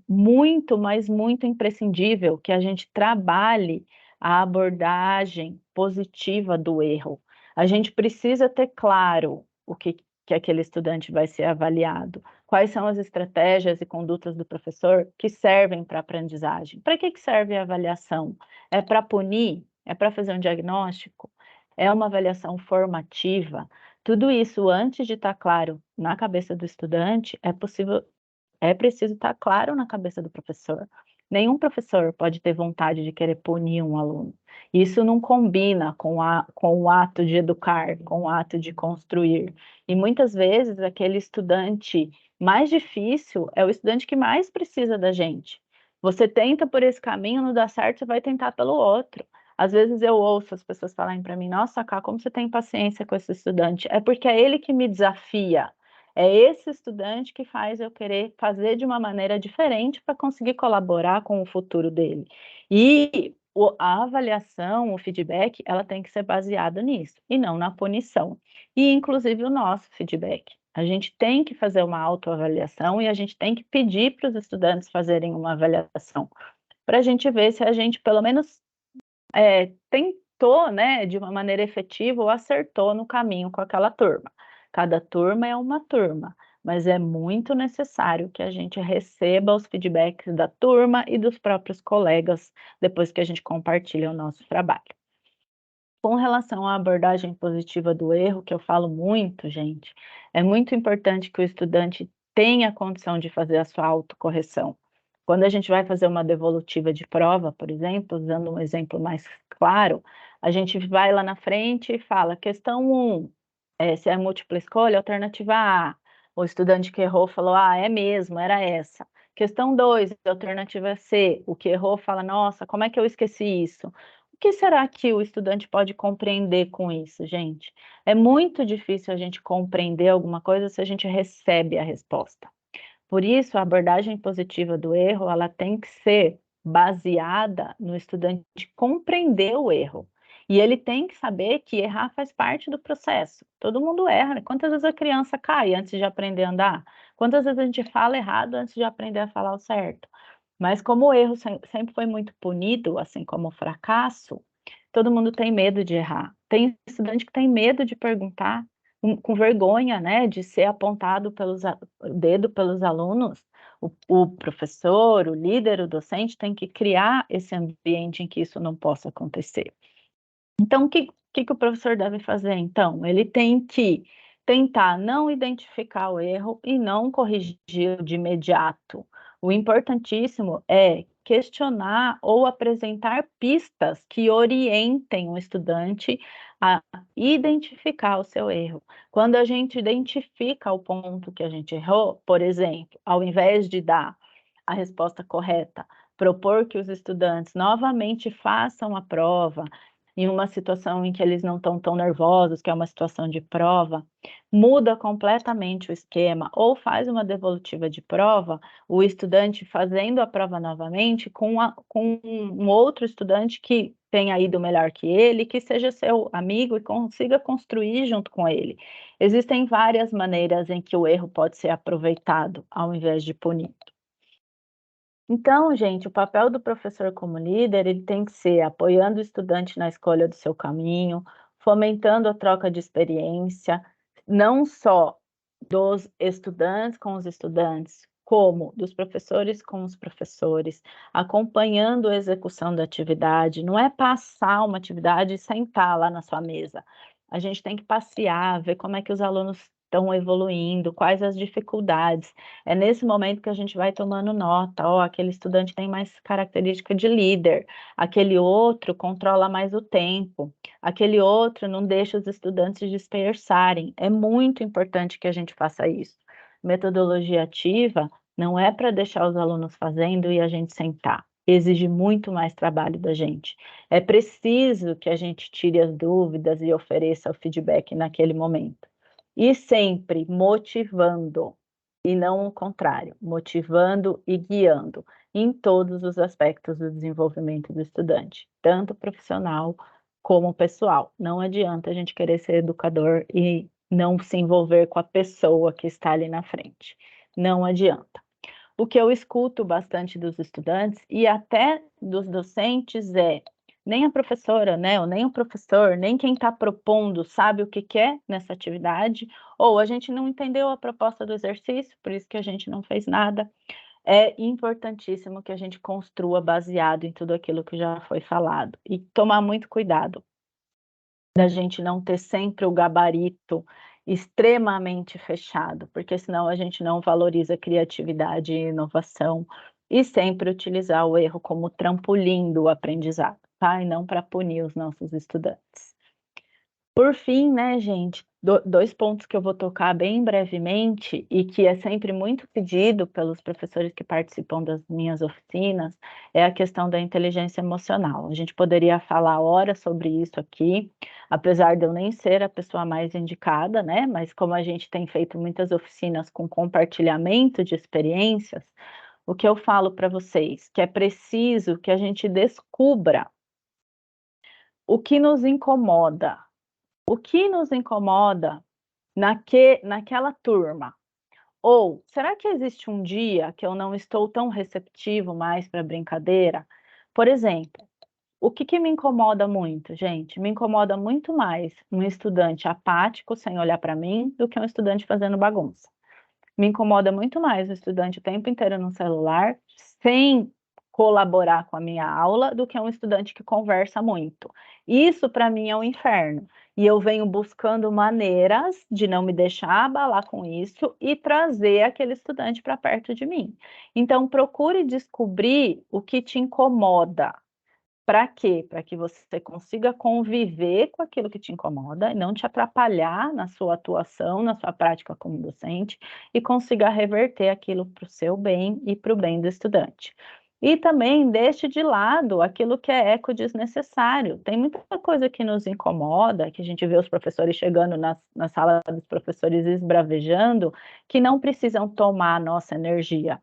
muito, mas muito imprescindível que a gente trabalhe a abordagem positiva do erro. A gente precisa ter claro o que aquele estudante vai ser avaliado, quais são as estratégias e condutas do professor que servem para a aprendizagem. Para que serve a avaliação? É para punir? É para fazer um diagnóstico? É uma avaliação formativa? Tudo isso, antes de estar claro na cabeça do estudante, é preciso estar claro na cabeça do professor. Nenhum professor pode ter vontade de querer punir um aluno. Isso não combina com o ato de educar, com o ato de construir. E muitas vezes aquele estudante mais difícil é o estudante que mais precisa da gente. Você tenta por esse caminho, não dá certo, você vai tentar pelo outro. Às vezes eu ouço as pessoas falarem para mim, nossa, Cá, como você tem paciência com esse estudante? É porque é ele que me desafia. É esse estudante que faz eu querer fazer de uma maneira diferente para conseguir colaborar com o futuro dele. E a avaliação, o feedback, ela tem que ser baseada nisso, e não na punição. E, inclusive, o nosso feedback. A gente tem que fazer uma autoavaliação e a gente tem que pedir para os estudantes fazerem uma avaliação, para a gente ver se a gente, pelo menos, tentou, né, de uma maneira efetiva ou acertou no caminho com aquela turma. Cada turma é uma turma, mas é muito necessário que a gente receba os feedbacks da turma e dos próprios colegas depois que a gente compartilha o nosso trabalho. Com relação à abordagem positiva do erro, que eu falo muito, gente, é muito importante que o estudante tenha a condição de fazer a sua autocorreção. Quando a gente vai fazer uma devolutiva de prova, por exemplo, usando um exemplo mais claro, a gente vai lá na frente e fala, questão 1, se é múltipla escolha, alternativa A. O estudante que errou falou, é mesmo, era essa. Questão 2, alternativa C. O que errou fala, nossa, como é que eu esqueci isso? O que será que o estudante pode compreender com isso, gente? É muito difícil a gente compreender alguma coisa se a gente recebe a resposta. Por isso, a abordagem positiva do erro, ela tem que ser baseada no estudante compreender o erro. E ele tem que saber que errar faz parte do processo. Todo mundo erra, né? Quantas vezes a criança cai antes de aprender a andar? Quantas vezes a gente fala errado antes de aprender a falar o certo? Mas como o erro sempre foi muito punido, assim como o fracasso, todo mundo tem medo de errar. Tem estudante que tem medo de perguntar, com vergonha, né, de ser apontado o dedo pelos alunos. O professor, o líder, o docente tem que criar esse ambiente em que isso não possa acontecer. Então, o que o professor deve fazer, então? Ele tem que tentar não identificar o erro e não corrigir de imediato. O importantíssimo é questionar ou apresentar pistas que orientem o estudante a identificar o seu erro. Quando a gente identifica o ponto que a gente errou, por exemplo, ao invés de dar a resposta correta, propor que os estudantes novamente façam a prova, em uma situação em que eles não estão tão nervosos, que é uma situação de prova, muda completamente o esquema, ou faz uma devolutiva de prova, o estudante fazendo a prova novamente com um outro estudante que tenha ido melhor que ele, que seja seu amigo e consiga construir junto com ele. Existem várias maneiras em que o erro pode ser aproveitado, ao invés de punido. Então, gente, o papel do professor como líder, ele tem que ser apoiando o estudante na escolha do seu caminho, fomentando a troca de experiência, não só dos estudantes com os estudantes, como dos professores com os professores, acompanhando a execução da atividade. Não é passar uma atividade e sentar lá na sua mesa. A gente tem que passear, ver como é que os alunos estão evoluindo, quais as dificuldades. É nesse momento que a gente vai tomando nota, ó, aquele estudante tem mais característica de líder, aquele outro controla mais o tempo, aquele outro não deixa os estudantes dispersarem. É muito importante que a gente faça isso. Metodologia ativa não é para deixar os alunos fazendo e a gente sentar. Exige muito mais trabalho da gente. É preciso que a gente tire as dúvidas e ofereça o feedback naquele momento. E sempre motivando, e não o contrário, motivando e guiando em todos os aspectos do desenvolvimento do estudante, tanto profissional como pessoal. Não adianta a gente querer ser educador e não se envolver com a pessoa que está ali na frente. Não adianta. O que eu escuto bastante dos estudantes e até dos docentes é nem a professora, né, ou nem o professor, nem quem está propondo sabe o que quer nessa atividade, ou a gente não entendeu a proposta do exercício, por isso que a gente não fez nada. É importantíssimo que a gente construa baseado em tudo aquilo que já foi falado e tomar muito cuidado da gente não ter sempre o gabarito extremamente fechado, porque senão a gente não valoriza criatividade e inovação, e sempre utilizar o erro como trampolim do aprendizado, tá? E não para punir os nossos estudantes. Por fim, né, gente, dois pontos que eu vou tocar bem brevemente e que é sempre muito pedido pelos professores que participam das minhas oficinas, é a questão da inteligência emocional. A gente poderia falar horas sobre isso aqui, apesar de eu nem ser a pessoa mais indicada, né, mas como a gente tem feito muitas oficinas com compartilhamento de experiências, o que eu falo para vocês, que é preciso que a gente descubra o que nos incomoda. O que nos incomoda naquela turma? Ou será que existe um dia que eu não estou tão receptivo mais para brincadeira? Por exemplo, o que me incomoda muito, gente? Me incomoda muito mais um estudante apático sem olhar para mim do que um estudante fazendo bagunça. Me incomoda muito mais o estudante o tempo inteiro no celular, sem colaborar com a minha aula, do que um estudante que conversa muito. Isso, para mim, é um inferno. E eu venho buscando maneiras de não me deixar abalar com isso e trazer aquele estudante para perto de mim. Então, procure descobrir o que te incomoda. Para quê? Para que você consiga conviver com aquilo que te incomoda e não te atrapalhar na sua atuação, na sua prática como docente, e consiga reverter aquilo para o seu bem e para o bem do estudante. E também deixe de lado aquilo que é eco desnecessário. Tem muita coisa que nos incomoda, que a gente vê os professores chegando na sala dos professores esbravejando, que não precisam tomar a nossa energia.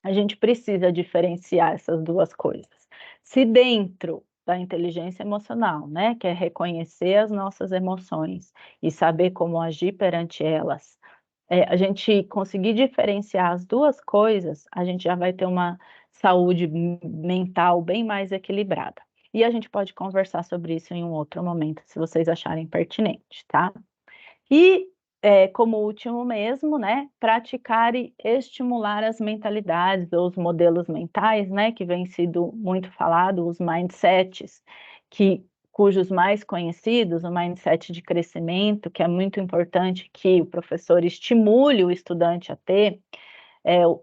A gente precisa diferenciar essas duas coisas. Se dentro da inteligência emocional, né, que é reconhecer as nossas emoções e saber como agir perante elas, a gente conseguir diferenciar as duas coisas, a gente já vai ter uma saúde mental bem mais equilibrada. E a gente pode conversar sobre isso em um outro momento, se vocês acharem pertinente, tá? E, como último mesmo, né, praticar e estimular as mentalidades ou os modelos mentais, né, que vem sido muito falado, os mindsets, cujos mais conhecidos, o mindset de crescimento, que é muito importante que o professor estimule o estudante a ter.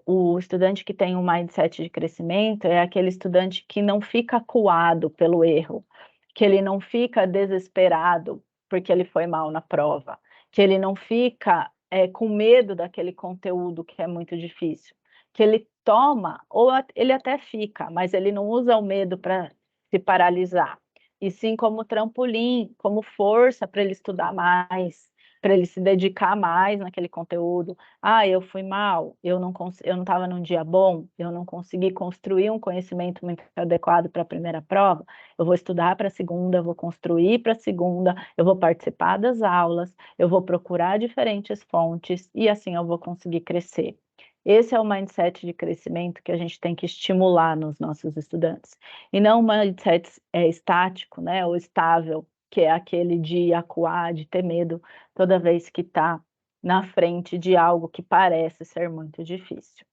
O estudante que tem um mindset de crescimento é aquele estudante que não fica acuado pelo erro, que ele não fica desesperado porque ele foi mal na prova, que ele não fica com medo daquele conteúdo que é muito difícil, que ele toma, ou ele até fica, mas ele não usa o medo para se paralisar, e sim como trampolim, como força para ele estudar mais, para ele se dedicar mais naquele conteúdo. Ah, eu fui mal, eu não estava num dia bom, eu não consegui construir um conhecimento muito adequado para a primeira prova, eu vou estudar para a segunda, eu vou construir para a segunda, eu vou participar das aulas, eu vou procurar diferentes fontes e assim eu vou conseguir crescer. Esse é o mindset de crescimento que a gente tem que estimular nos nossos estudantes. E não um mindset estático, né, ou estável, que é aquele de acuar, de ter medo toda vez que está na frente de algo que parece ser muito difícil.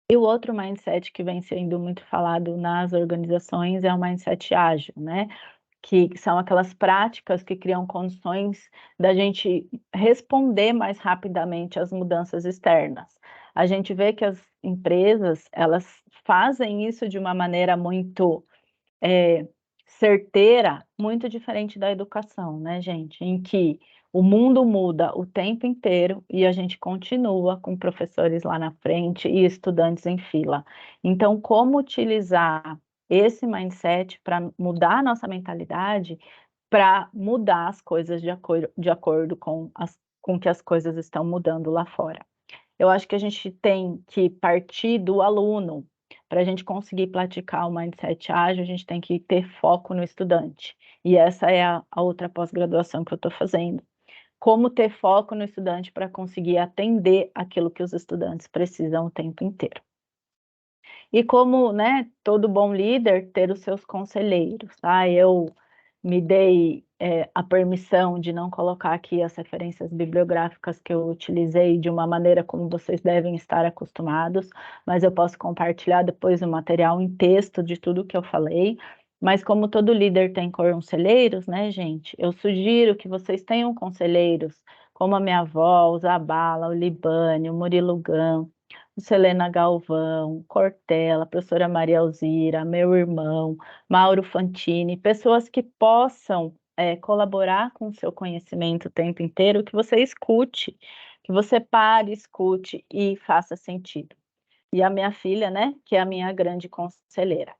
E o outro mindset que vem sendo muito falado nas organizações é o mindset ágil, né? Que são aquelas práticas que criam condições da gente responder mais rapidamente às mudanças externas. A gente vê que as empresas, elas fazem isso de uma maneira muito certeira, muito diferente da educação, né, gente? Em que o mundo muda o tempo inteiro e a gente continua com professores lá na frente e estudantes em fila. Então, como utilizar esse mindset para mudar a nossa mentalidade, para mudar as coisas de acordo com que as coisas estão mudando lá fora? Eu acho que a gente tem que partir do aluno. Para a gente conseguir praticar o mindset ágil, a gente tem que ter foco no estudante. E essa é a outra pós-graduação que eu estou fazendo. Como ter foco no estudante para conseguir atender aquilo que os estudantes precisam o tempo inteiro. E como, né, todo bom líder, ter os seus conselheiros, tá? Eu me dei a permissão de não colocar aqui as referências bibliográficas que eu utilizei de uma maneira como vocês devem estar acostumados, mas eu posso compartilhar depois o material em texto de tudo que eu falei. Mas como todo líder tem conselheiros, né, gente? Eu sugiro que vocês tenham conselheiros, como a minha avó, o Zabala, o Libânio, o Murilo Gun, Selena Galvão, Cortella, professora Maria Alzira, meu irmão, Mauro Fantini, pessoas que possam colaborar com o seu conhecimento o tempo inteiro, que você escute, que você pare, escute e faça sentido. E a minha filha, né, que é a minha grande conselheira.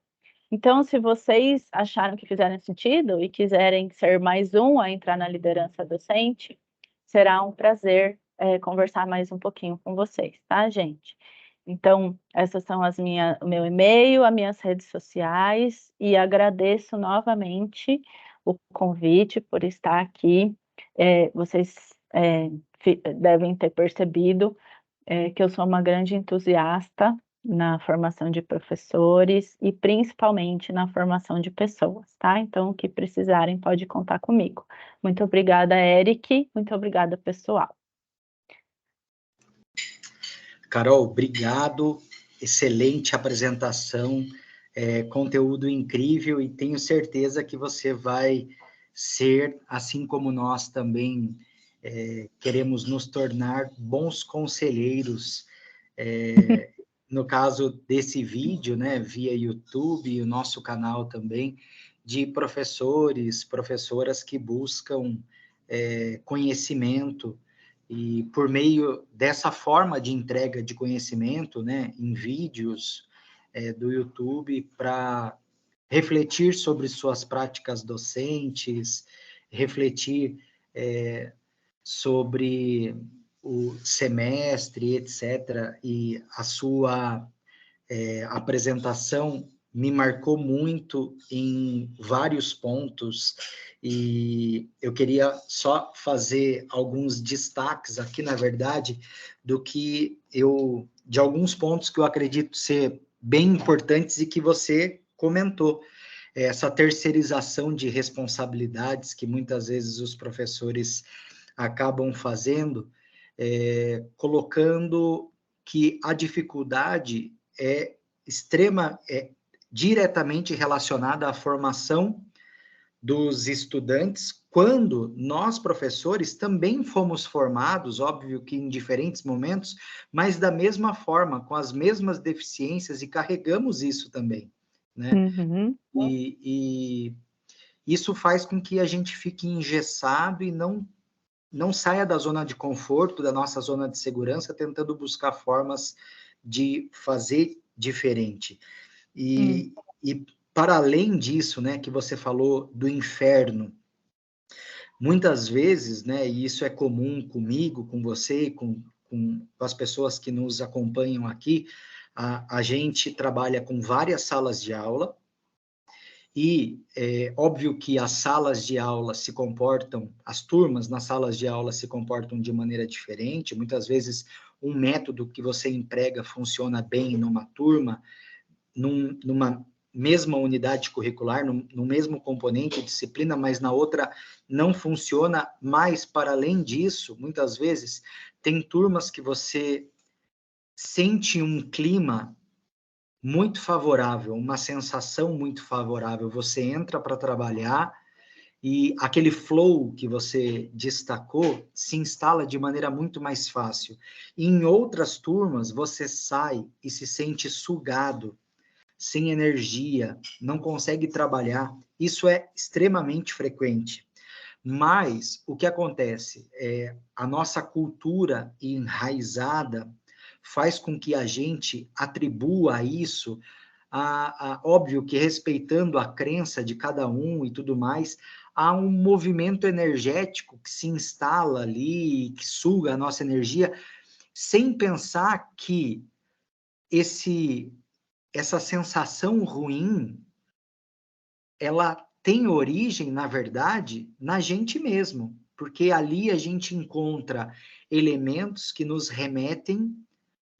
Então, se vocês acharam que fizeram sentido e quiserem ser mais um a entrar na liderança docente, será um prazer conversar mais um pouquinho com vocês, tá, gente? Então, essas são o meu e-mail, as minhas redes sociais, e agradeço novamente o convite por estar aqui. Vocês devem ter percebido que eu sou uma grande entusiasta na formação de professores e principalmente na formação de pessoas, tá? Então, o que precisarem, pode contar comigo. Muito obrigada, Eric. Muito obrigada, pessoal. Carol, obrigado. Excelente apresentação, conteúdo incrível e tenho certeza que você vai ser, assim como nós também queremos nos tornar bons conselheiros. No caso desse vídeo, né, via YouTube e o nosso canal também, de professores, professoras que buscam conhecimento e por meio dessa forma de entrega de conhecimento, né, em vídeos, do YouTube para refletir sobre suas práticas docentes, refletir sobre o semestre, etc. E a sua apresentação me marcou muito em vários pontos, e eu queria só fazer alguns destaques aqui, na verdade, de alguns pontos que eu acredito ser bem importantes e que você comentou. Essa terceirização de responsabilidades que muitas vezes os professores acabam fazendo, colocando que a dificuldade é diretamente relacionada à formação dos estudantes, quando nós, professores, também fomos formados, óbvio que em diferentes momentos, mas da mesma forma, com as mesmas deficiências, e carregamos isso também, né? Uhum. E isso faz com que a gente fique engessado e não saia da zona de conforto, da nossa zona de segurança, tentando buscar formas de fazer diferente. E para além disso, né, que você falou do inferno, muitas vezes, né, e isso é comum comigo, com você, com as pessoas que nos acompanham aqui, a gente trabalha com várias salas de aula, e é óbvio que as salas de aula se comportam, as turmas nas salas de aula se comportam de maneira diferente, muitas vezes um método que você emprega funciona bem numa turma, numa mesma unidade curricular, no mesmo componente de disciplina, mas na outra não funciona. Mas, para além disso, muitas vezes, tem turmas que você sente um clima muito favorável, uma sensação muito favorável. Você entra para trabalhar e aquele flow que você destacou se instala de maneira muito mais fácil. Em outras turmas, você sai e se sente sugado, sem energia, não consegue trabalhar. Isso é extremamente frequente. Mas o que acontece é a nossa cultura enraizada faz com que a gente atribua a isso, óbvio que respeitando a crença de cada um e tudo mais, há um movimento energético que se instala ali, que suga a nossa energia, sem pensar que essa sensação ruim, ela tem origem, na verdade, na gente mesmo, porque ali a gente encontra elementos que nos remetem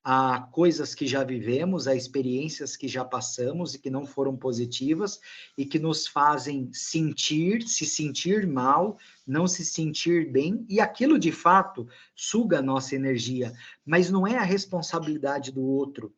a coisas que já vivemos, a experiências que já passamos e que não foram positivas e que nos fazem se sentir mal, não se sentir bem, e aquilo de fato suga a nossa energia, mas não é a responsabilidade do outro,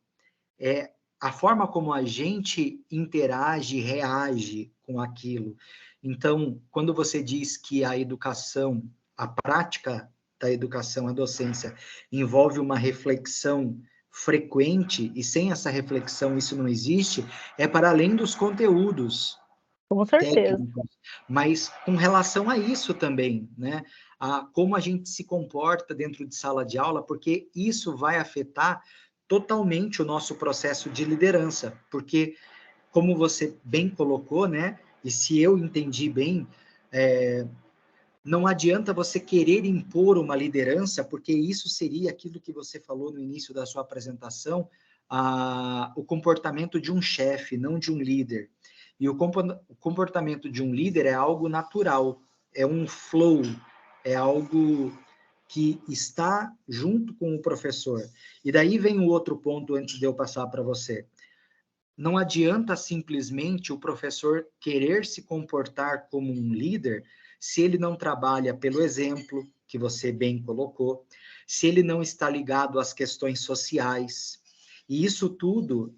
é a forma como a gente interage, reage com aquilo. Então, quando você diz que a educação, a prática da educação, a docência, envolve uma reflexão frequente, e sem essa reflexão isso não existe, é para além dos conteúdos Com certeza. técnicos, mas com relação a isso também, né? A como a gente se comporta dentro de sala de aula, porque isso vai afetar totalmente o nosso processo de liderança, porque, como você bem colocou, né? E se eu entendi bem, não adianta você querer impor uma liderança, porque isso seria aquilo que você falou no início da sua apresentação, o comportamento de um chefe, não de um líder. E o comportamento de um líder é algo natural, é um flow, é algo que está junto com o professor. E daí vem o outro ponto antes de eu passar para você. Não adianta simplesmente o professor querer se comportar como um líder se ele não trabalha pelo exemplo, que você bem colocou, se ele não está ligado às questões sociais. E isso tudo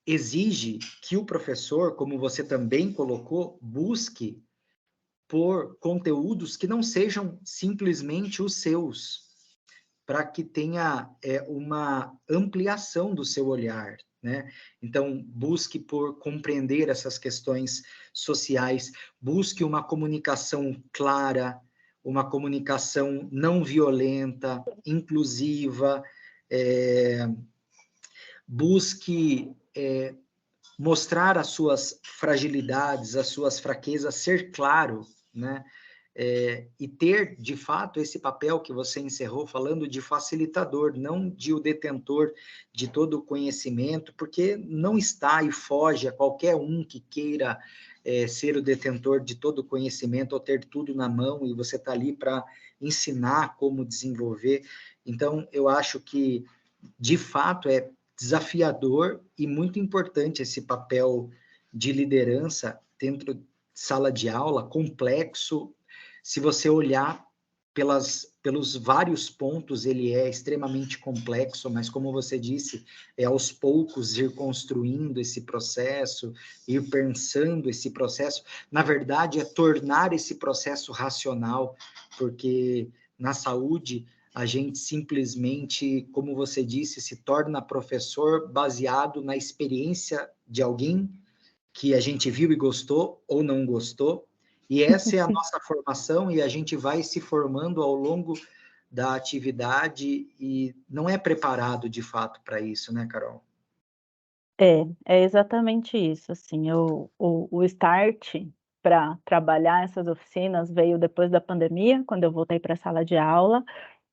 exige que o professor, como você também colocou, busque por conteúdos que não sejam simplesmente os seus, para que tenha uma ampliação do seu olhar, né? Então, busque por compreender essas questões sociais, busque uma comunicação clara, uma comunicação não violenta, inclusiva, busque mostrar as suas fragilidades, as suas fraquezas, ser claro, né? E ter, de fato, esse papel que você encerrou falando de facilitador, não de o detentor de todo o conhecimento, porque não está e foge a qualquer um que queira ser o detentor de todo o conhecimento ou ter tudo na mão e você está ali para ensinar como desenvolver. Então, eu acho que, de fato, é desafiador e muito importante esse papel de liderança dentro de sala de aula, complexo. Se você olhar pelos vários pontos, ele é extremamente complexo, mas como você disse, é aos poucos ir construindo esse processo, ir pensando esse processo. Na verdade, é tornar esse processo racional, porque na saúde a gente simplesmente, como você disse, se torna professor baseado na experiência de alguém que a gente viu e gostou ou não gostou, e essa é a nossa formação, e a gente vai se formando ao longo da atividade e não é preparado de fato para isso, né, Carol? É exatamente isso, assim, o start para trabalhar essas oficinas veio depois da pandemia, quando eu voltei para a sala de aula,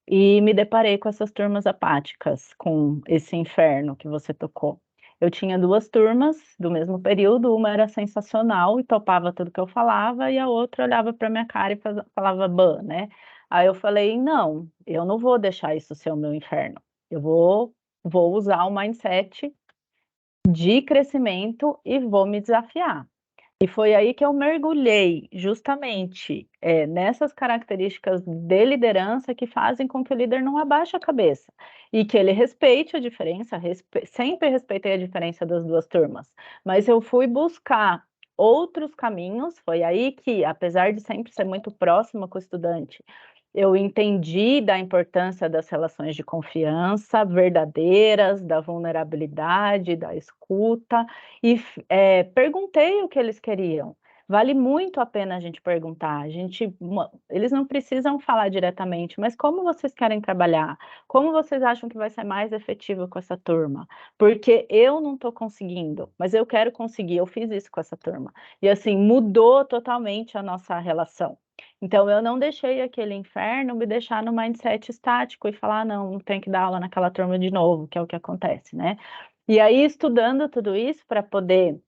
e me deparei com essas turmas apáticas, com esse inferno que você tocou. Eu tinha 2 turmas do mesmo período, uma era sensacional e topava tudo que eu falava, e a outra olhava para minha cara e falava "bã", né. Aí eu falei: "Não, eu não vou deixar isso ser o meu inferno, eu vou usar o mindset de crescimento e vou me desafiar". E foi aí que eu mergulhei, justamente, nessas características de liderança que fazem com que o líder não abaixe a cabeça, e que ele respeite a diferença, sempre respeitei a diferença das 2 turmas, mas eu fui buscar outros caminhos, foi aí que, apesar de sempre ser muito próxima com o estudante, eu entendi da importância das relações de confiança verdadeiras, da vulnerabilidade, da escuta, e perguntei o que eles queriam. Vale muito a pena a gente perguntar, eles não precisam falar diretamente, mas como vocês querem trabalhar? Como vocês acham que vai ser mais efetivo com essa turma? Porque eu não estou conseguindo, mas eu quero conseguir, eu fiz isso com essa turma. E assim, mudou totalmente a nossa relação. Então eu não deixei aquele inferno me deixar no mindset estático e falar: "Ah, não tem que dar aula naquela turma de novo", que é o que acontece, né. E aí, estudando tudo isso para poder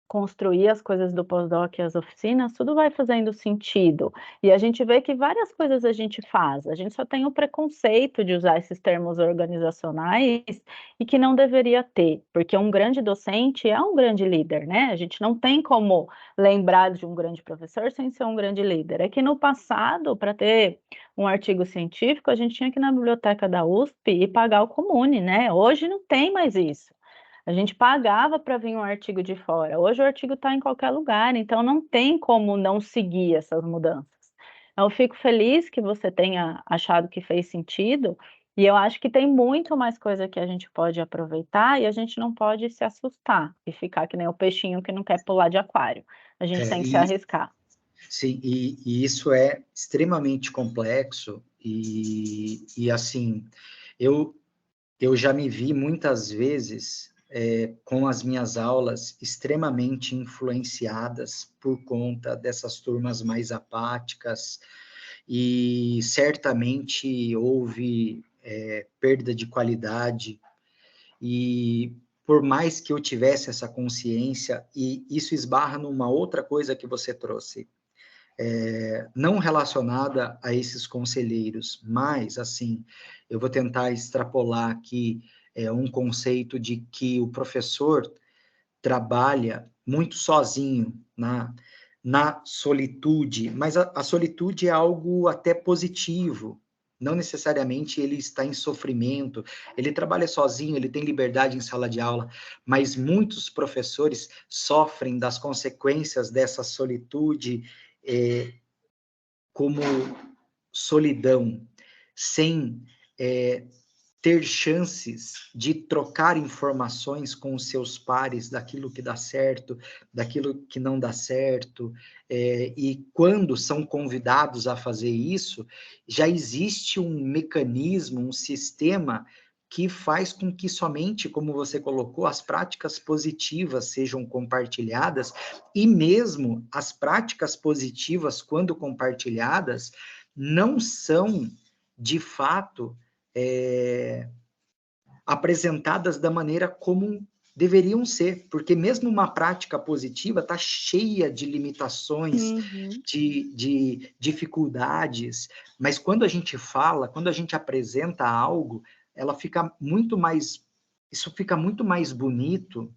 construir as coisas do pós-doc e as oficinas, tudo vai fazendo sentido. E a gente vê que várias coisas a gente faz, a gente só tem o preconceito de usar esses termos organizacionais e que não deveria ter, porque um grande docente é um grande líder, né? A gente não tem como lembrar de um grande professor sem ser um grande líder. É que no passado, para ter um artigo científico, a gente tinha que ir na biblioteca da USP e pagar o Comune, né? Hoje não tem mais isso. A gente pagava para vir um artigo de fora, hoje o artigo está em qualquer lugar, então não tem como não seguir essas mudanças. Então eu fico feliz que você tenha achado que fez sentido, e eu acho que tem muito mais coisa que a gente pode aproveitar e a gente não pode se assustar e ficar que nem o peixinho que não quer pular de aquário. A gente É, tem que se e, arriscar. sim, e isso é extremamente complexo e assim, eu, eu já me vi muitas vezes com as minhas aulas extremamente influenciadas por conta dessas turmas mais apáticas, e certamente houve perda de qualidade, e por mais que eu tivesse essa consciência, e isso esbarra numa outra coisa que você trouxe, não relacionada a esses conselheiros, mas, assim, eu vou tentar extrapolar aqui um conceito de que o professor trabalha muito sozinho na solitude, mas a solitude é algo até positivo, não necessariamente ele está em sofrimento, ele trabalha sozinho, ele tem liberdade em sala de aula, mas muitos professores sofrem das consequências dessa solitude, é, como solidão, sem ter chances de trocar informações com os seus pares daquilo que dá certo, daquilo que não dá certo, e quando são convidados a fazer isso, já existe um mecanismo, um sistema que faz com que somente, como você colocou, as práticas positivas sejam compartilhadas, e mesmo as práticas positivas, quando compartilhadas, não são, de fato, apresentadas da maneira como deveriam ser, porque mesmo uma prática positiva está cheia de limitações, Uhum. de dificuldades, mas quando a gente fala, quando a gente apresenta algo, ela fica muito mais, isso fica muito mais bonito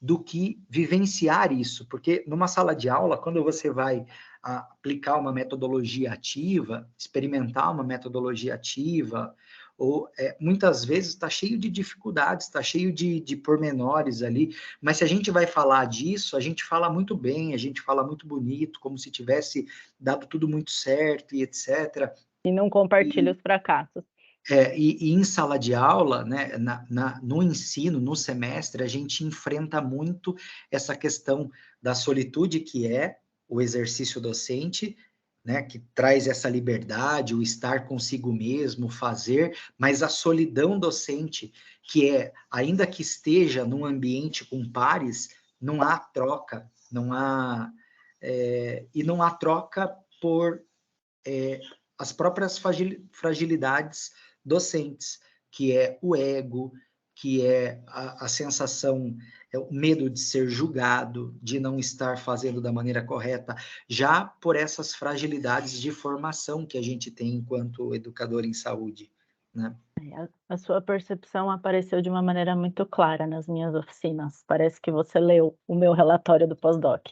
do que vivenciar isso, porque numa sala de aula, quando você vai aplicar uma metodologia ativa, experimentar uma metodologia ativa, ou muitas vezes está cheio de dificuldades, está cheio de pormenores ali, mas se a gente vai falar disso, a gente fala muito bem, a gente fala muito bonito, como se tivesse dado tudo muito certo e etc. E não compartilha os fracassos. E em sala de aula, né, no ensino, no semestre, a gente enfrenta muito essa questão da solitude, que é o exercício docente, né, que traz essa liberdade, o estar consigo mesmo, fazer, mas a solidão docente, que é, ainda que esteja num ambiente com pares, não há troca, não há, e não há troca por as próprias fragilidades docentes, que é o ego, que é a sensação, o medo de ser julgado, de não estar fazendo da maneira correta, já por essas fragilidades de formação que a gente tem enquanto educador em saúde, né? A sua percepção apareceu de uma maneira muito clara nas minhas oficinas. Parece que você leu o meu relatório do pós-doc.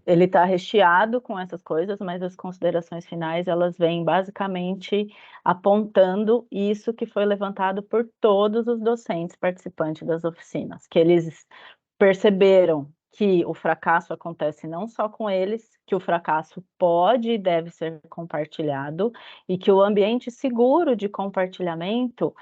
Ele está recheado com essas coisas, mas as considerações finais, elas vêm basicamente apontando isso que foi levantado por todos os docentes participantes das oficinas, que eles perceberam que o fracasso acontece não só com eles, que o fracasso pode e deve ser compartilhado, e que o ambiente seguro de compartilhamento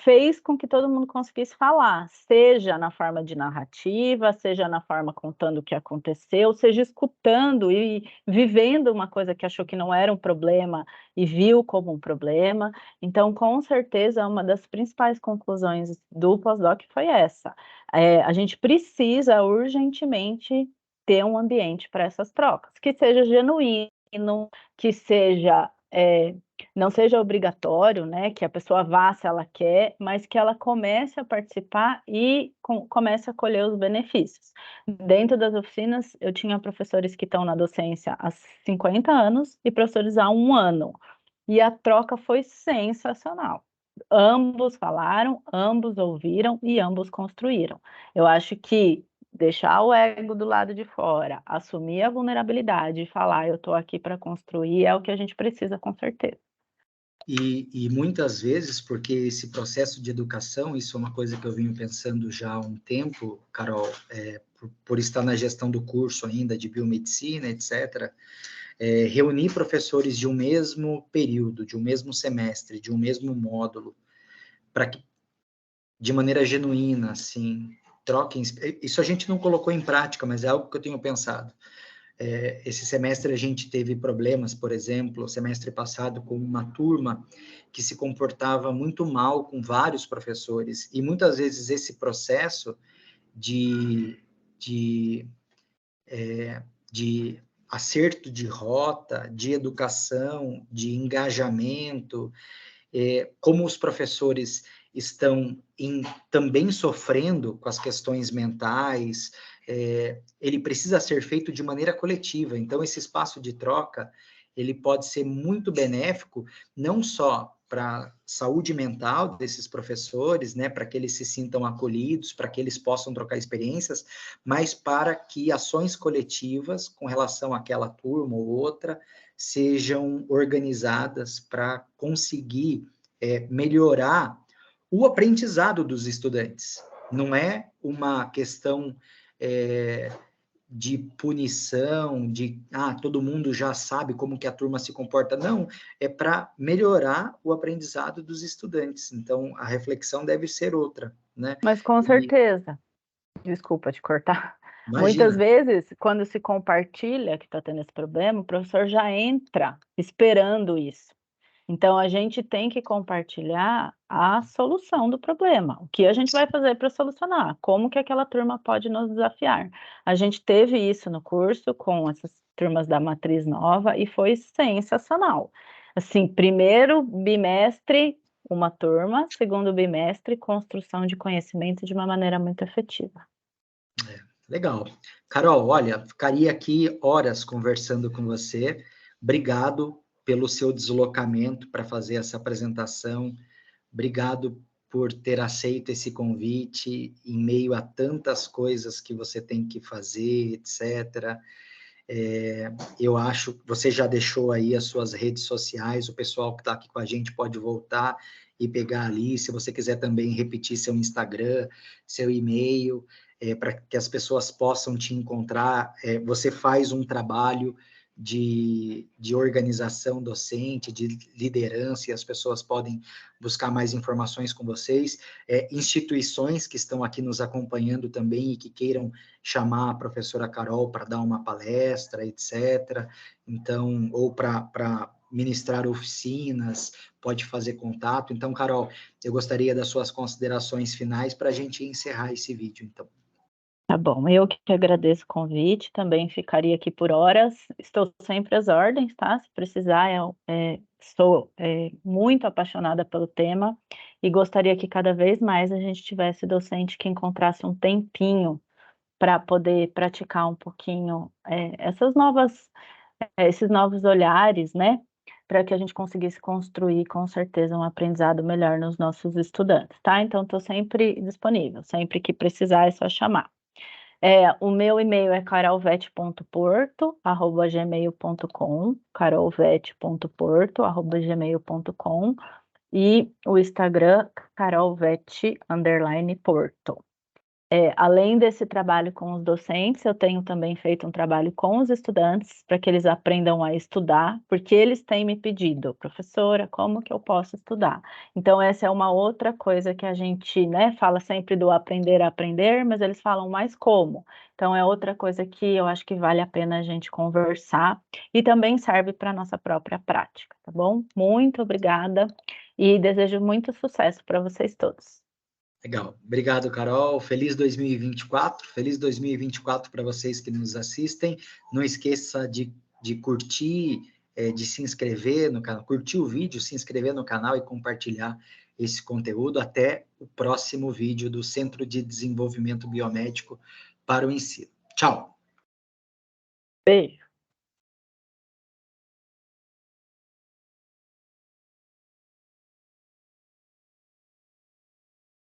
fez com que todo mundo conseguisse falar, seja na forma de narrativa, seja na forma contando o que aconteceu, seja escutando e vivendo uma coisa que achou que não era um problema e viu como um problema. Então, com certeza, uma das principais conclusões do pós-doc foi essa. A gente precisa urgentemente ter um ambiente para essas trocas, que seja genuíno, que seja não seja obrigatório, né, que a pessoa vá se ela quer, mas que ela comece a participar e comece a colher os benefícios. Dentro das oficinas, eu tinha professores que estão na docência há 50 anos e professores há 1 ano, e a troca foi sensacional. Ambos falaram, ambos ouviram e ambos construíram. Eu acho que deixar o ego do lado de fora, assumir a vulnerabilidade e falar, eu estou aqui para construir, é o que a gente precisa, com certeza. E muitas vezes, porque esse processo de educação, isso é uma coisa que eu venho pensando já há um tempo, Carol, por estar na gestão do curso ainda de biomedicina, etc., reunir professores de um mesmo período, de um mesmo semestre, de um mesmo módulo, para que, de maneira genuína, assim, troquem. Isso a gente não colocou em prática, mas é algo que eu tenho pensado. Esse semestre a gente teve problemas, por exemplo, semestre passado, com uma turma que se comportava muito mal com vários professores, e muitas vezes esse processo de, de acerto de rota, de educação, de engajamento, como os professores estão também sofrendo com as questões mentais, ele precisa ser feito de maneira coletiva. Então, esse espaço de troca, ele pode ser muito benéfico, não só para a saúde mental desses professores, né, para que eles se sintam acolhidos, para que eles possam trocar experiências, mas para que ações coletivas com relação àquela turma ou outra sejam organizadas para conseguir melhorar o aprendizado dos estudantes. Não é uma questão de punição, todo mundo já sabe como que a turma se comporta. Não, é para melhorar o aprendizado dos estudantes. Então, a reflexão deve ser outra, né? Mas com E, certeza, desculpa te cortar, muitas imagina, vezes, quando se compartilha que está tendo esse problema, o professor já entra esperando isso. Então, a gente tem que compartilhar a solução do problema. O que a gente vai fazer para solucionar? Como que aquela turma pode nos desafiar? A gente teve isso no curso com essas turmas da Matriz Nova e foi sensacional. Assim, primeiro bimestre, uma turma, segundo bimestre, construção de conhecimento de uma maneira muito efetiva. Legal. Carol, olha, ficaria aqui horas conversando com você. Obrigado pelo seu deslocamento para fazer essa apresentação. Obrigado por ter aceito esse convite em meio a tantas coisas que você tem que fazer, etc. Eu acho que você já deixou aí as suas redes sociais, o pessoal que está aqui com a gente pode voltar e pegar ali. Se você quiser também repetir seu Instagram, seu e-mail, para que as pessoas possam te encontrar. Você faz um trabalho de organização docente, de liderança, e as pessoas podem buscar mais informações com vocês. Instituições que estão aqui nos acompanhando também e que queiram chamar a professora Carol para dar uma palestra, etc. Então, ou para ministrar oficinas, pode fazer contato. Então, Carol, eu gostaria das suas considerações finais para a gente encerrar esse vídeo, então. Tá bom, eu que agradeço o convite, também ficaria aqui por horas, estou sempre às ordens, tá? Se precisar, sou muito apaixonada pelo tema e gostaria que cada vez mais a gente tivesse docente que encontrasse um tempinho para poder praticar um pouquinho esses novos olhares, né? Para que a gente conseguisse construir com certeza um aprendizado melhor nos nossos estudantes, tá? Então, estou sempre disponível, sempre que precisar é só chamar. O meu e-mail é carolvete.porto@gmail.com, carolvete.porto@gmail.com, e o Instagram carolvete_porto. Além desse trabalho com os docentes, eu tenho também feito um trabalho com os estudantes para que eles aprendam a estudar, porque eles têm me pedido, professora, como que eu posso estudar? Então, essa é uma outra coisa que a gente, né, fala sempre do aprender a aprender, mas eles falam mais como. Então, é outra coisa que eu acho que vale a pena a gente conversar e também serve para a nossa própria prática, tá bom? Muito obrigada e desejo muito sucesso para vocês todos. Legal. Obrigado, Carol. Feliz 2024. Feliz 2024 para vocês que nos assistem. Não esqueça de curtir, de se inscrever no canal, curtir o vídeo, se inscrever no canal e compartilhar esse conteúdo. Até o próximo vídeo do Centro de Desenvolvimento Biomédico para o Ensino. Tchau. Beijo.